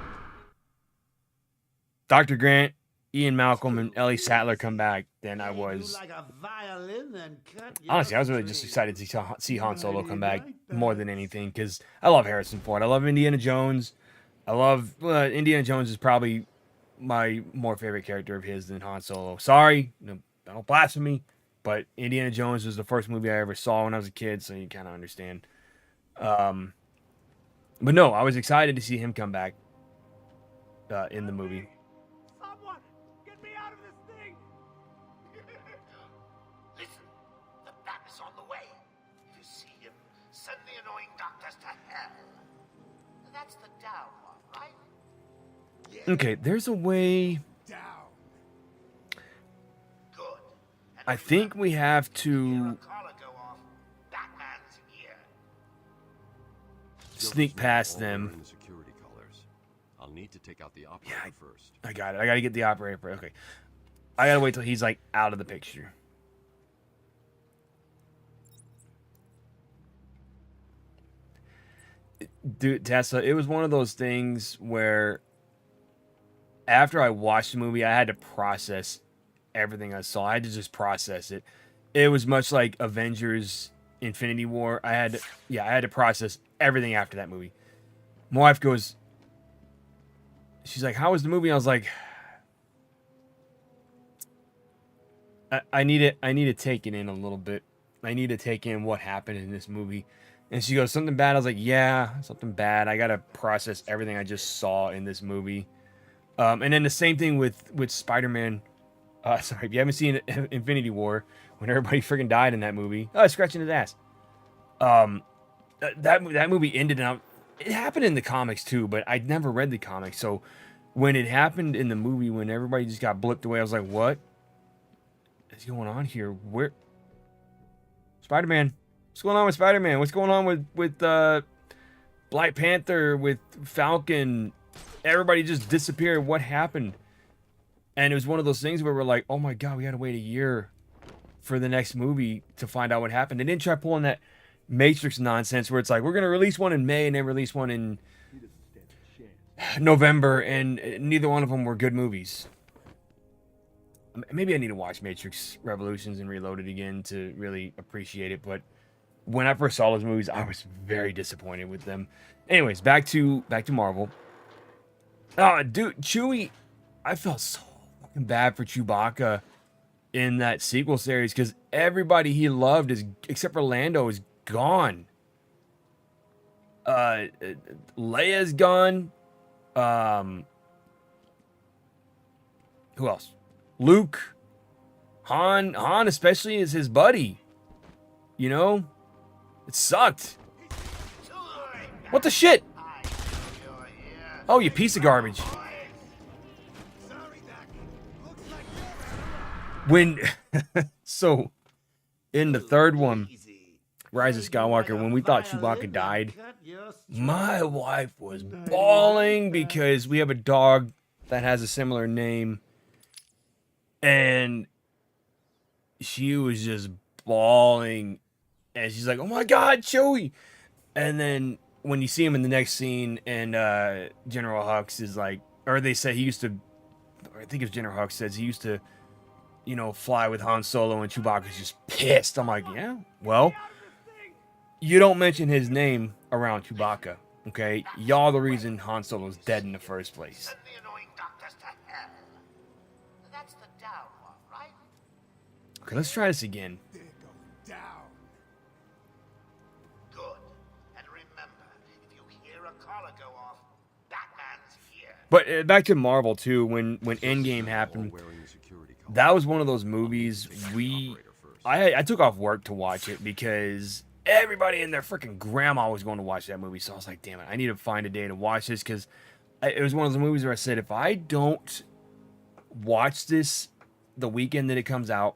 Speaker 1: Dr. Grant, Ian Malcolm, and Ellie Sattler come back than I was. Honestly, I was really just excited to see Han Solo come back more than anything because I love Harrison Ford. I love Indiana Jones. I love Indiana Jones is probably my more favorite character of his than Han Solo. Sorry, no, don't blaspheme, but Indiana Jones was the first movie I ever saw when I was a kid, so you kind of understand. But no, I was excited to see him come back in the movie.
Speaker 11: Someone, get me out of this thing! Listen, the bat is on the way. If you see him, send the annoying doctors to hell. That's the down one, right? Yeah.
Speaker 1: Okay, there's a way.
Speaker 11: Down. Good.
Speaker 1: I think we have to sneak past them.
Speaker 3: Security colors. I'll need to take out the operator first.
Speaker 1: I got it. I got to get the operator first. Okay. I got to wait till he's like out of the picture. Dude, Tessa, it was one of those things where after I watched the movie, I had to process everything I saw. I had to just process it. It was much like Avengers Infinity War. I had to process everything after that movie. My wife goes, she's like, how was the movie? I was like, I need to take it in a little bit. I need to take in what happened in this movie. And she goes, something bad? I was like, yeah, something bad. I got to process everything I just saw in this movie. And then the same thing with Spider-Man. Sorry, if you haven't seen Infinity War, when everybody freaking died in that movie. Oh, scratching his ass. That movie ended up. It happened in the comics too, but I'd never read the comics. So when it happened in the movie, when everybody just got blipped away, I was like, what is going on here? Where? Spider-Man. What's going on with Spider-Man? What's going on with Black Panther, with Falcon? Everybody just disappeared. What happened? And it was one of those things where we're like, oh my God, we had to wait a year for the next movie to find out what happened. They didn't try pulling that Matrix nonsense where it's like, we're going to release one in May and then release one in November, and neither one of them were good movies. Maybe I need to watch Matrix Revolutions and Reloaded again to really appreciate it, but when I first saw those movies, I was very disappointed with them. Anyways, back to Marvel. Dude, Chewie, I felt so fucking bad for Chewbacca in that sequel series because everybody he loved except for Lando is gone. Leia's gone. Who else? Luke. Han especially is his buddy. You know? It sucked. What the shit? Oh, you piece of garbage. When so in the third one, Rise of Skywalker, when we thought Chewbacca died, my wife was bawling because we have a dog that has a similar name, and she was just bawling, and she's like, oh my God, Chewie. And then when you see him in the next scene, and General Hux is like, or they say he used to, or I think it's General Hux says he used to, you know, fly with Han Solo, and Chewbacca's just pissed. I'm like, yeah, well, you don't mention his name around Chewbacca, okay? Y'all the reason Han Solo's dead in the first place.
Speaker 11: Send the annoying doctors to hell. That's the down one, right?
Speaker 1: Okay, let's try this again.
Speaker 11: They're going down. Good. And remember, if you hear a collar go off, Batman's here.
Speaker 1: But back to Marvel too, when Endgame happened, that was one of those movies I took off work to watch it because everybody and their freaking grandma was going to watch that movie. So I was like, damn it, I need to find a day to watch this because it was one of those movies where I said, if I don't watch this the weekend that it comes out,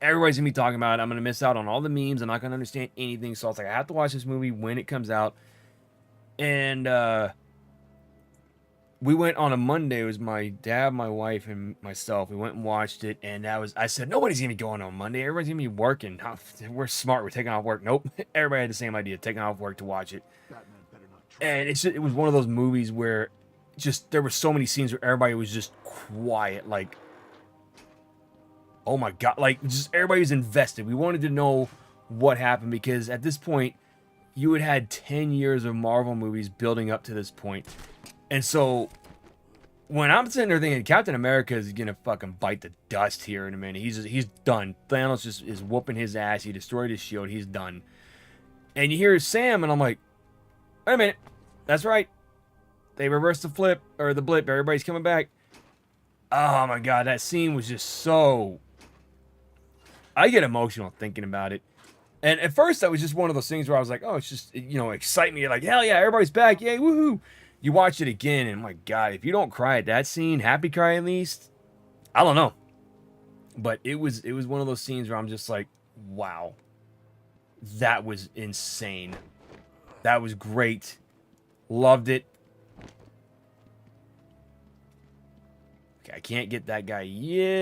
Speaker 1: everybody's going to be talking about it. I'm going to miss out on all the memes. I'm not going to understand anything. So I was like, I have to watch this movie when it comes out. And we went on a Monday. It was my dad, my wife, and myself. We went and watched it, and I said, nobody's gonna be going on Monday. Everybody's gonna be working. We're smart. We're taking off work. Nope. Everybody had the same idea, taking off work to watch it. And it was one of those movies where just there were so many scenes where everybody was just quiet, like, oh my god, like just everybody was invested. We wanted to know what happened because at this point you had 10 years of Marvel movies building up to this point. And so when I'm sitting there thinking Captain America is gonna fucking bite the dust here in a minute, he's done. Thanos just is whooping his ass. He destroyed his shield. He's done. And you hear Sam, and I'm like, wait a minute, that's right. They reversed the flip or the blip. Everybody's coming back. Oh my god, that scene was just so. I get emotional thinking about it. And at first, that was just one of those things where I was like, oh, it's just, you know, excite me. You're like, hell yeah, everybody's back. Yay, woohoo. You watch it again, and my God, if you don't cry at that scene, happy cry at least, I don't know. But it was one of those scenes where I'm just like, wow. That was insane. That was great. Loved it. Okay, I can't get that guy yet,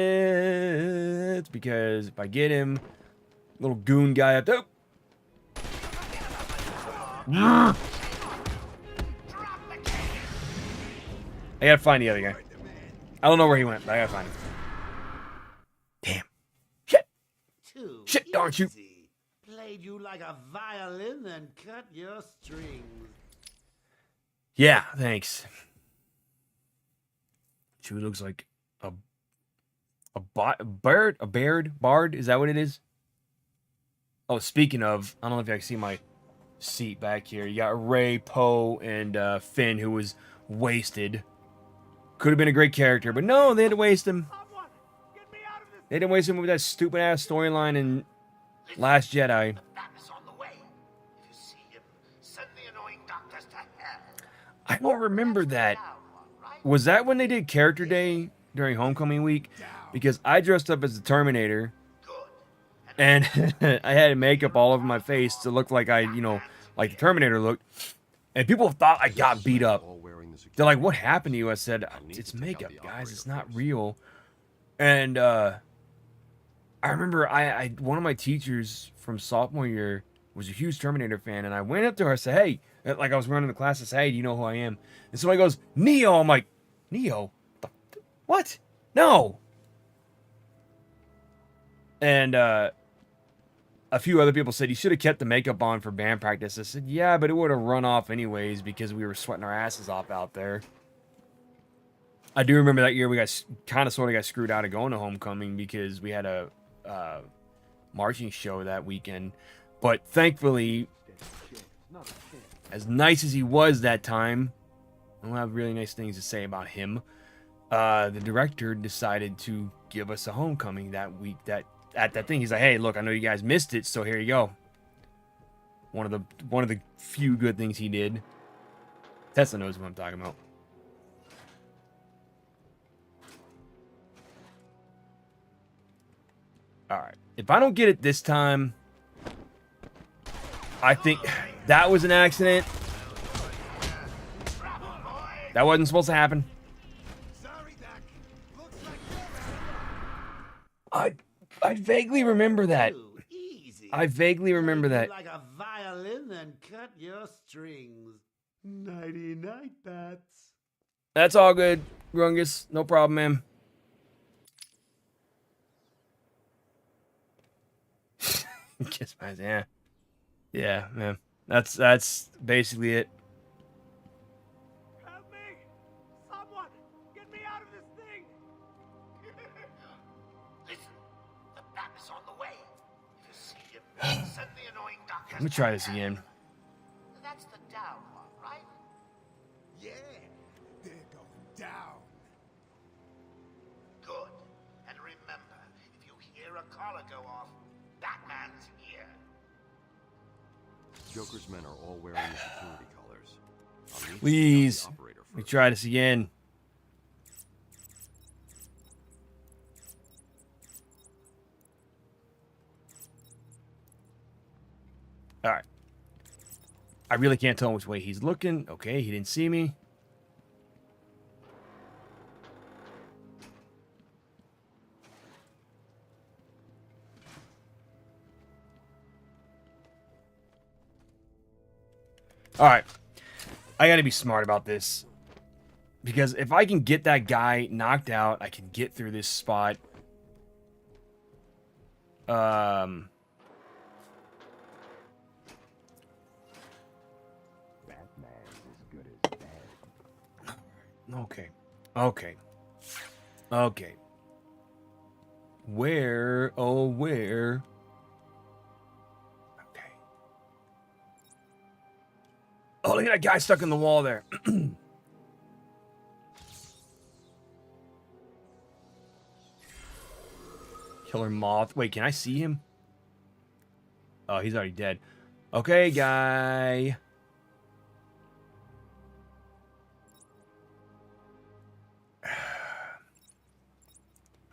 Speaker 1: because if I get him, little goon guy up there. I gotta find the other guy. I don't know where he went, but I gotta find him. Damn. Shit. Shit, darn you.
Speaker 13: Played you like a violin and cut your strings.
Speaker 1: Yeah, thanks. She looks like a bard? Is that what it is? Oh, speaking of, I don't know if you can see my seat back here. You got Ray, Poe, and Finn, who was wasted. Could have been a great character, but no, they had to waste him. They didn't waste him with that stupid ass storyline in Last Jedi. I don't remember that. Was that when they did Character Day during Homecoming Week? Because I dressed up as the Terminator, and I had makeup all over my face to look like like the Terminator looked. And people thought I got beat up. They're like, "What happened to you?" I said, "It's makeup, guys. It's not real." And I remember one of my teachers from sophomore year was a huge Terminator fan, and I went up to her and said, "Hey," like I was running the class, I said, "Hey, do you know who I am?" And somebody goes, "Neo." I'm like, "Neo? What? No." And a few other people said, "You should have kept the makeup on for band practice." I said, "Yeah, but it would have run off anyways because we were sweating our asses off out there." I do remember that year we got sort of got screwed out of going to homecoming because we had a marching show that weekend. But thankfully, as nice as he was that time, I don't have really nice things to say about him. The director decided to give us a homecoming that week. At that thing, he's like, "Hey, look, I know you guys missed it, so here you go." One of the few good things he did. Tessa knows what I'm talking about. All right, if I don't get it this time, I think that was an accident. That wasn't supposed to happen. I vaguely remember that. I vaguely remember that.
Speaker 13: Like a violin and cut your strings. Nighty night, bats.
Speaker 1: That's all good, Rungus. No problem, man. Kiss my ass. Yeah, man. That's basically it.
Speaker 13: Help me! Someone! Get me out of this thing! Listen, the bat is on the way. If you see him, send the annoying doctor.
Speaker 1: Let me try this again.
Speaker 13: That's the down one, right?
Speaker 5: Yeah, they're going down.
Speaker 11: Good. And remember, if you hear a collar go off, Batman's here.
Speaker 3: Joker's men are all wearing the security collars.
Speaker 1: Please, let me try this again. All right. I really can't tell which way he's looking. Okay, he didn't see me. All right. I gotta be smart about this. Because if I can get that guy knocked out, I can get through this spot.
Speaker 5: Batman is as good as dead.
Speaker 1: Okay. Okay. Okay. Where? Oh, where? Okay. Oh, look at that guy stuck in the wall there. Killer Moth. Wait, can I see him? Oh, he's already dead. Okay, guy.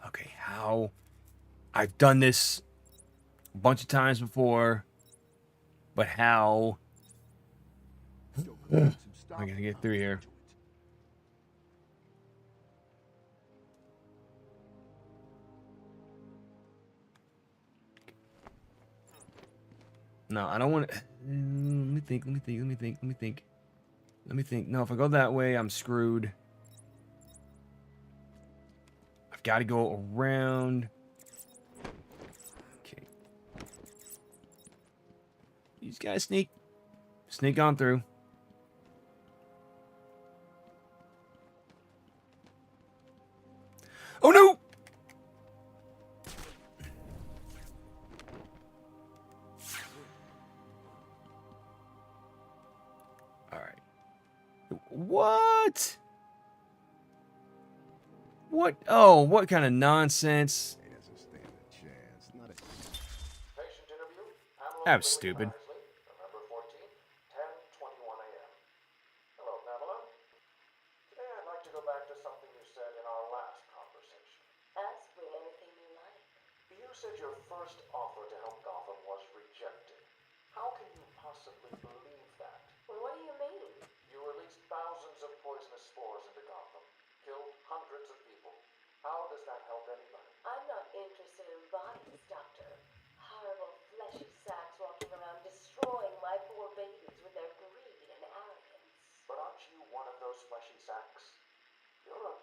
Speaker 1: Okay, how? I've done this a bunch of times before, but how? I'm gonna get through here. No, I don't want to. Let me think. No, if I go that way, I'm screwed. I've got to go around. Okay. You just gotta sneak on through. Oh no! What? What? Oh, what kind of nonsense?
Speaker 5: He doesn't stand a chance. Not a...
Speaker 9: Patient interview. Pamela
Speaker 1: That was
Speaker 9: Lily
Speaker 1: stupid.
Speaker 9: Isley, November 14th, 10:21 a.m. Hello, Pamela. Today I'd like to go back to something you said in our last conversation.
Speaker 6: Ask me anything you like.
Speaker 9: You said your first offer to help Gotham was rejected. How can you possibly believe that?
Speaker 6: Well, what do you mean?
Speaker 9: You released thousands of poisonous spores into Gotham, killed hundreds of people. How does that help anybody?
Speaker 6: I'm not interested in bodies, Doctor. Horrible fleshy sacks walking around destroying my poor babies with their greed and arrogance.
Speaker 9: But aren't you one of those fleshy sacks? Were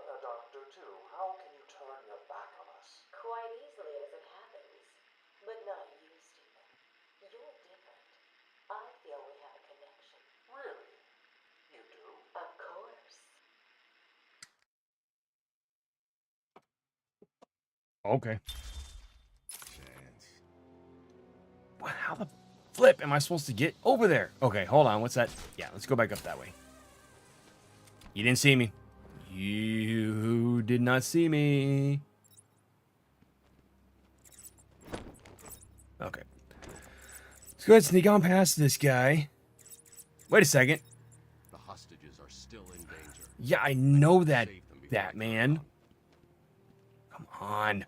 Speaker 9: a doctor too. How can you turn your back on us?
Speaker 6: Quite easily as it happens. But not you, Stephen. You're different. I feel we have a connection.
Speaker 9: Really? You do?
Speaker 6: Of course.
Speaker 1: Okay. What? How the flip am I supposed to get over there? Okay, hold on. What's that? Yeah, let's go back up that way. You didn't see me. You did not see me. Okay. Let's go ahead and sneak on past this guy. Wait a second.
Speaker 3: The hostages are still in danger.
Speaker 1: Yeah, I know that, Batman. Come on.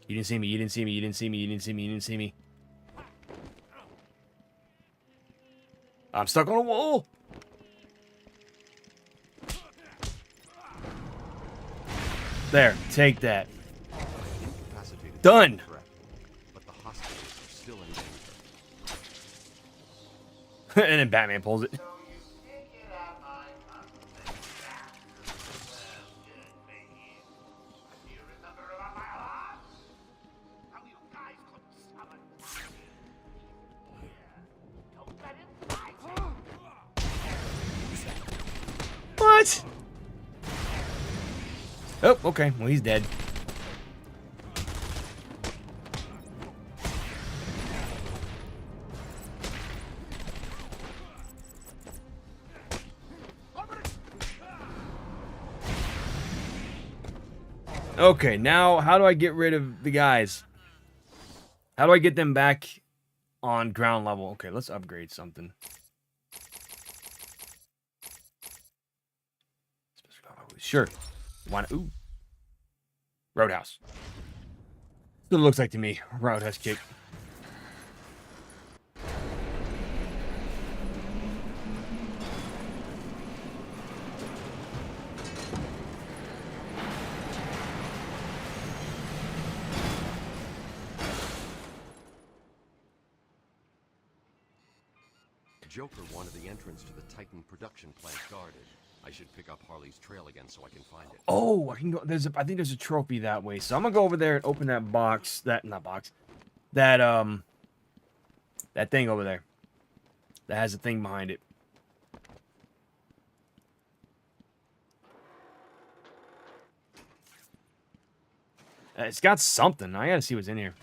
Speaker 1: You didn't see me, you didn't see me, you didn't see me, you didn't see me, you didn't see me. I'm stuck on a wall. There, take that. Done.
Speaker 3: But the hostages are still in danger.
Speaker 1: And then Batman pulls it. What? Oh, okay. Well, he's dead. Okay, now how do I get rid of the guys? How do I get them back on ground level? Okay, let's upgrade something. Sure. Why not? Ooh. Roadhouse. That's what it looks like to me. Roadhouse kick.
Speaker 3: Joker wanted the entrance to the Titan production plant guarded. I should pick up Harley's trail again so I can find it.
Speaker 1: Oh, I can go. I think there's a trophy that way. So I'm gonna go over there and open that box. That thing over there. That has a thing behind it. It's got something. I gotta see what's in here.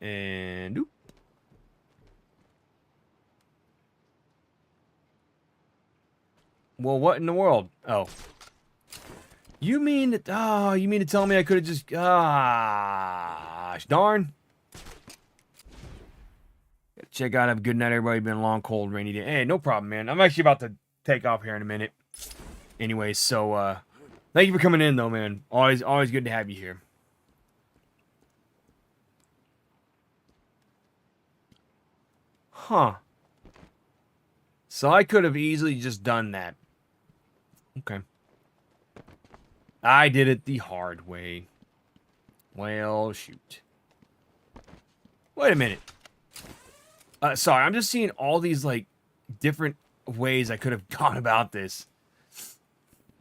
Speaker 1: And oop. Well, what in the world? Oh. You mean that? Oh, you mean to tell me I could have just? Gosh, darn. Check out. Have a good night, everybody. Been a long, cold, rainy day. Hey, no problem, man. I'm actually about to take off here in a minute. Anyway, so thank you for coming in, though, man. Always good to have you here. Huh. So I could have easily just done that. Okay. I did it the hard way. Well, shoot. Wait a minute. Sorry, I'm just seeing all these, like, different ways I could have gone about this.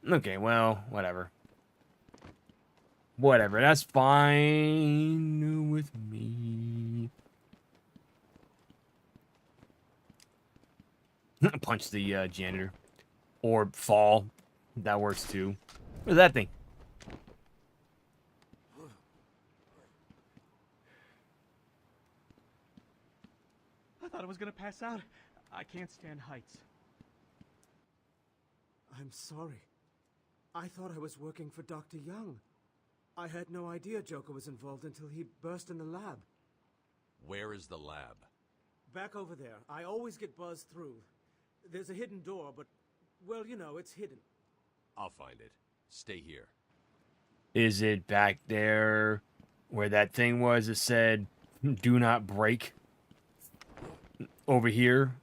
Speaker 1: Okay, well, whatever. Whatever, that's fine with me. Punch the janitor. Or fall. That works too. What is that thing?
Speaker 14: I thought I was gonna pass out. I can't stand heights.
Speaker 15: I'm sorry. I thought I was working for Dr. Young. I had no idea Joker was involved until he burst in the lab.
Speaker 3: Where is the lab?
Speaker 15: Back over there. I always get buzzed through. There's a hidden door, but, well, you know, it's hidden.
Speaker 3: I'll find it. Stay here.
Speaker 1: Is it back there where that thing was that said, do not break? Over here?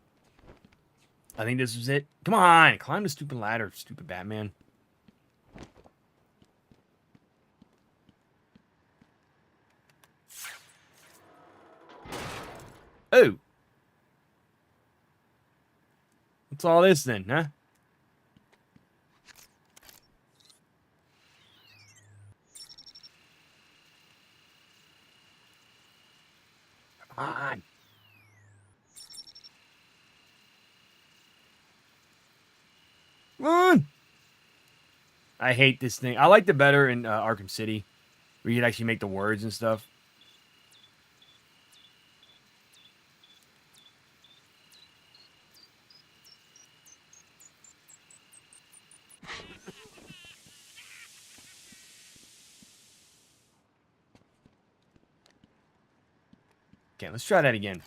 Speaker 1: I think this was it. Come on, climb the stupid ladder, stupid Batman. Oh. What's all this then, huh? Come on. Come on. I hate this thing. I liked it better in Arkham City, where you could actually make the words and stuff. Okay, let's try that again.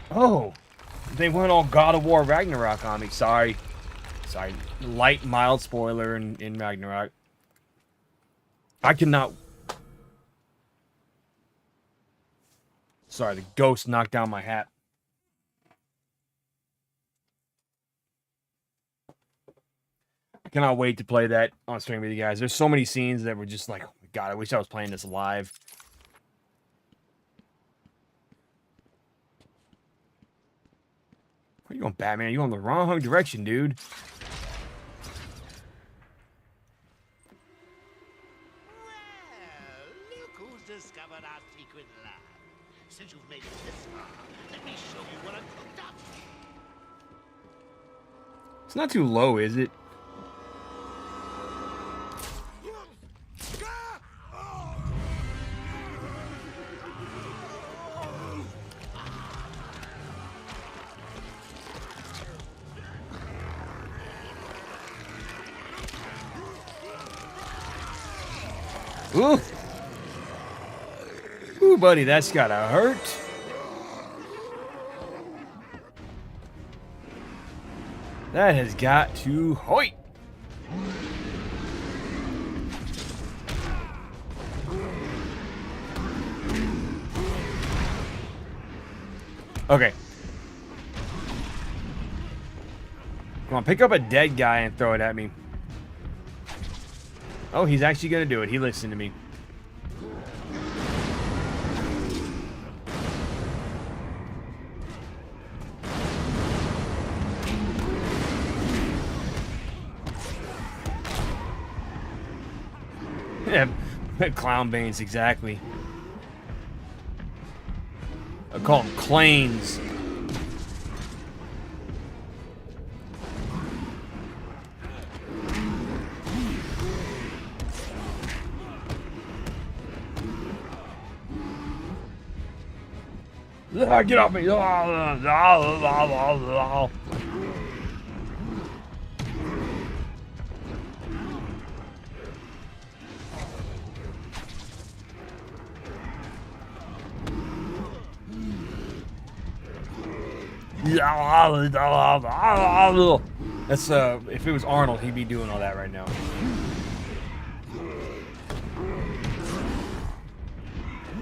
Speaker 1: Oh, they went all God of War Ragnarok on me. Sorry. Light, mild spoiler in Ragnarok. I cannot... Sorry, the ghost knocked down my hat. I cannot wait to play that on stream with you guys. There's so many scenes that were just like, oh my God, I wish I was playing this live. Where you going, Batman? You're going the wrong direction, dude.
Speaker 11: Well, look who's discovered our secret lab. Since you've made it this far, let me show you what I've cooked up.
Speaker 1: It's not too low, is it? Ooh. Ooh, buddy, that's gotta hurt. That has got to hoit. Okay. Come on, pick up a dead guy and throw it at me. Oh, he's actually gonna do it. He listened to me. Yeah, clown banes, exactly. I call them clanes. Get off me! That's if it was Arnold, he'd be doing all that right now.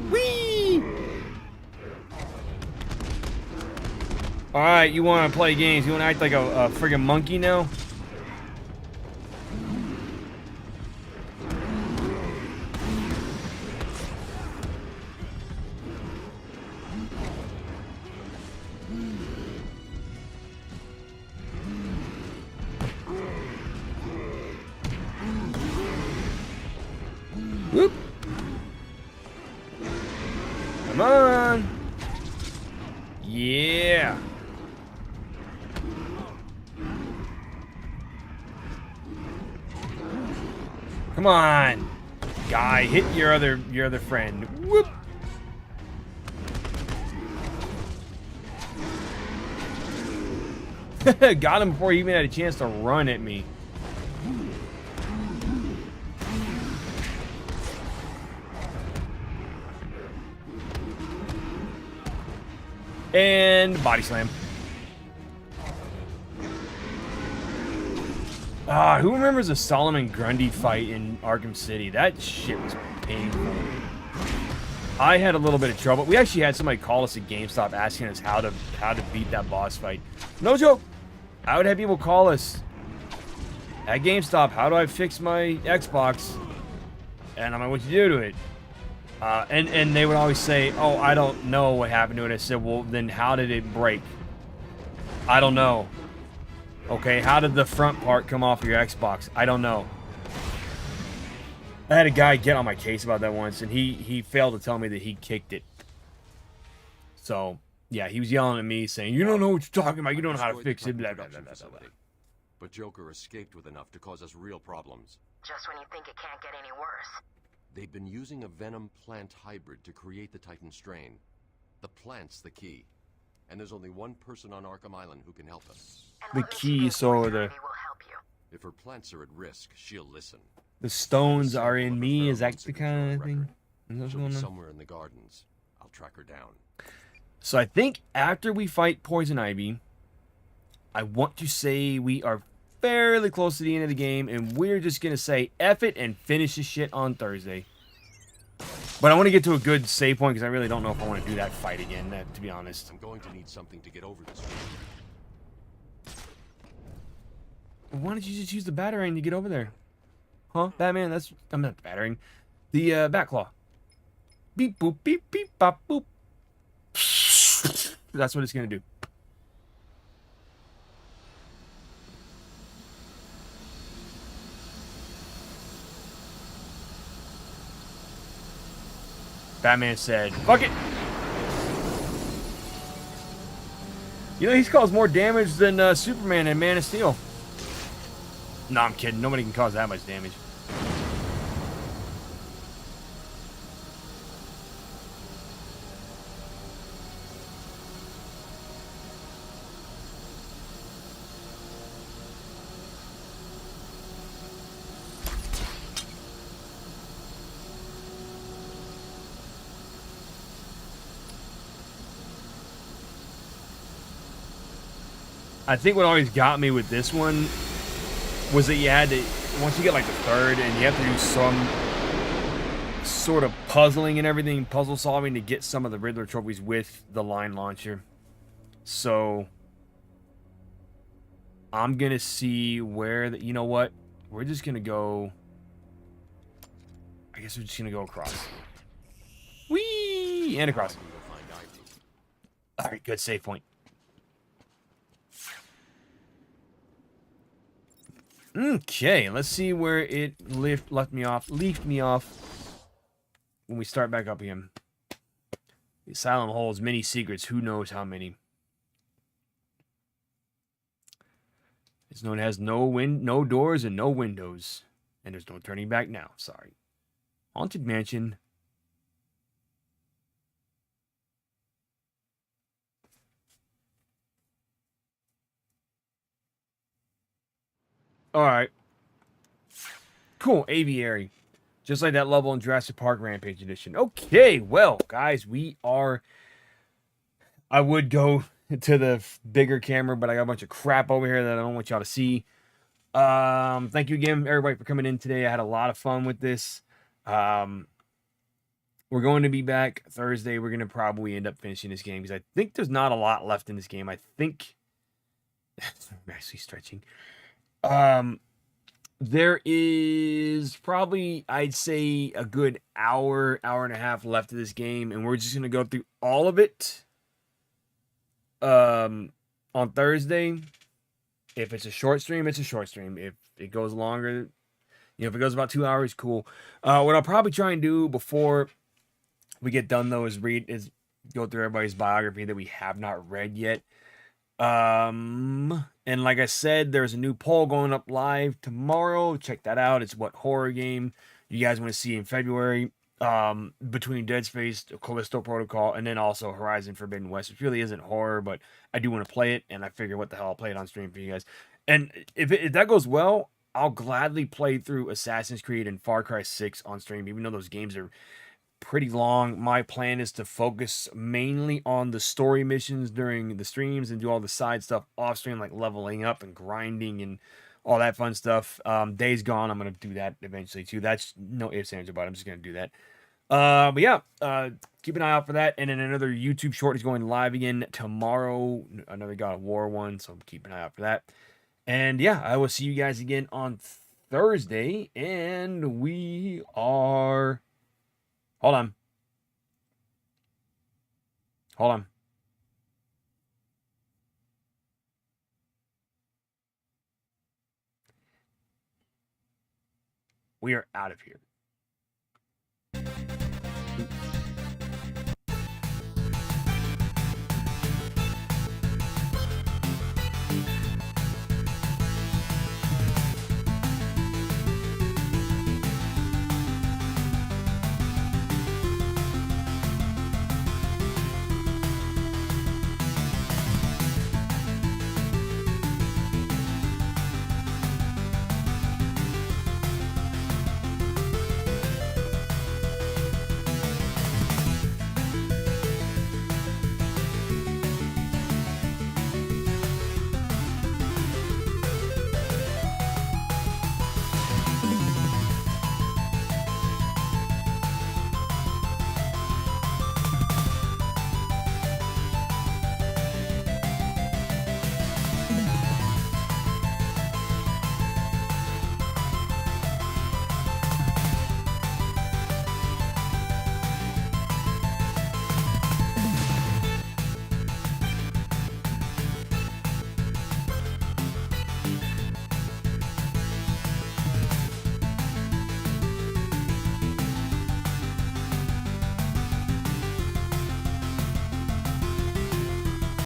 Speaker 1: Whee! Alright, you want to play games. You want to act like a friggin' monkey now? Whoop. Come on. Yeah. Come on, guy, hit your other friend. Whoop. Got him before he even had a chance to run at me. And body slam. Ah, who remembers the Solomon Grundy fight in Arkham City? That shit was painful. I had a little bit of trouble. We actually had somebody call us at GameStop asking us how to beat that boss fight. No joke. I would have people call us at GameStop. How do I fix my Xbox? And I'm like, what you do to it? And they would always say, oh, I don't know what happened to it. I said, well, then how did it break? I don't know. Okay, how did the front part come off of your Xbox? I don't know. I had a guy get on my case about that once, and he failed to tell me that he kicked it. So, yeah, he was yelling at me, saying, you don't know what you're talking about, you don't know how to fix it, blah, blah, blah, blah, blah.
Speaker 3: But Joker escaped with enough to cause us real problems.
Speaker 16: Just when you think it can't get any worse.
Speaker 3: They've been using a venom plant hybrid to create the Titan strain. The plant's the key. And there's only one person on Arkham Island who can help us.
Speaker 1: The key, so
Speaker 3: If her plants are at risk, she'll listen.
Speaker 1: The stones are in me, is that the kind of thing?
Speaker 3: She'll be somewhere in the gardens. I'll track her down.
Speaker 1: So I think after we fight Poison Ivy, I want to say we are fairly close to the end of the game, and we're just going to say F it and finish this shit on Thursday. But I want to get to a good save point, because I really don't know if I want to do that fight again, to be honest.
Speaker 3: I'm going to need something to get over this.
Speaker 1: Why don't you just use the Batarang to get over there? Huh? Batman, I'm not the Batarang. The Batclaw. Beep, boop, beep, beep, bop, boop. That's what it's going to do. Batman said, fuck it! You know, he's caused more damage than Superman and Man of Steel. No, I'm kidding. Nobody can cause that much damage. I think what always got me with this one was that you had to, once you get like the third, and you have to do some sort of puzzling and everything, puzzle solving to get some of the Riddler trophies with the line launcher. So I'm going to see where the, you know what? We're just going to go, I guess we're just going to go across. Whee! And across. All right, good save point. Okay, let's see where it left me off when we start back up again. The asylum holds many secrets, who knows how many. It's known as no doors and no windows. And there's no turning back now, sorry. Haunted mansion. Alright. Cool, aviary. Just like that level in Jurassic Park Rampage Edition. Okay, well, guys, we are... I would go to the bigger camera, but I got a bunch of crap over here that I don't want y'all to see. Thank you again, everybody, for coming in today. I had a lot of fun with this. We're going to be back Thursday. We're going to probably end up finishing this game because I think there's not a lot left in this game. I think... I'm actually stretching. There is probably, I'd say, a good hour and a half left of this game, and we're just going to go through all of it on Thursday. If it's a short stream, it's a short stream. If it goes longer, if it goes about 2 hours, cool. What I'll probably try and do before we get done, though, is go through everybody's biography that we have not read yet. And like I said, there's a new poll going up live tomorrow. Check that out. It's what horror game you guys want to see in February. Between Dead Space, Callisto Protocol, and then also Horizon Forbidden West, which really isn't horror, but I do want to play it, and I figure what the hell, I'll play it on stream for you guys. And if that goes well, I'll gladly play through Assassin's Creed and Far Cry 6 on stream, even though those games are pretty long. My plan is to focus mainly on the story missions during the streams and do all the side stuff off stream, like leveling up and grinding and all that fun stuff. Days Gone, I'm going to do that eventually too. That's no ifs, ands, or buts. I'm just going to do that. But yeah, keep an eye out for that. And then another YouTube short is going live again tomorrow. Another God of War one, so keep an eye out for that. And yeah, I will see you guys again on Thursday. And we are... Hold on. We are out of here.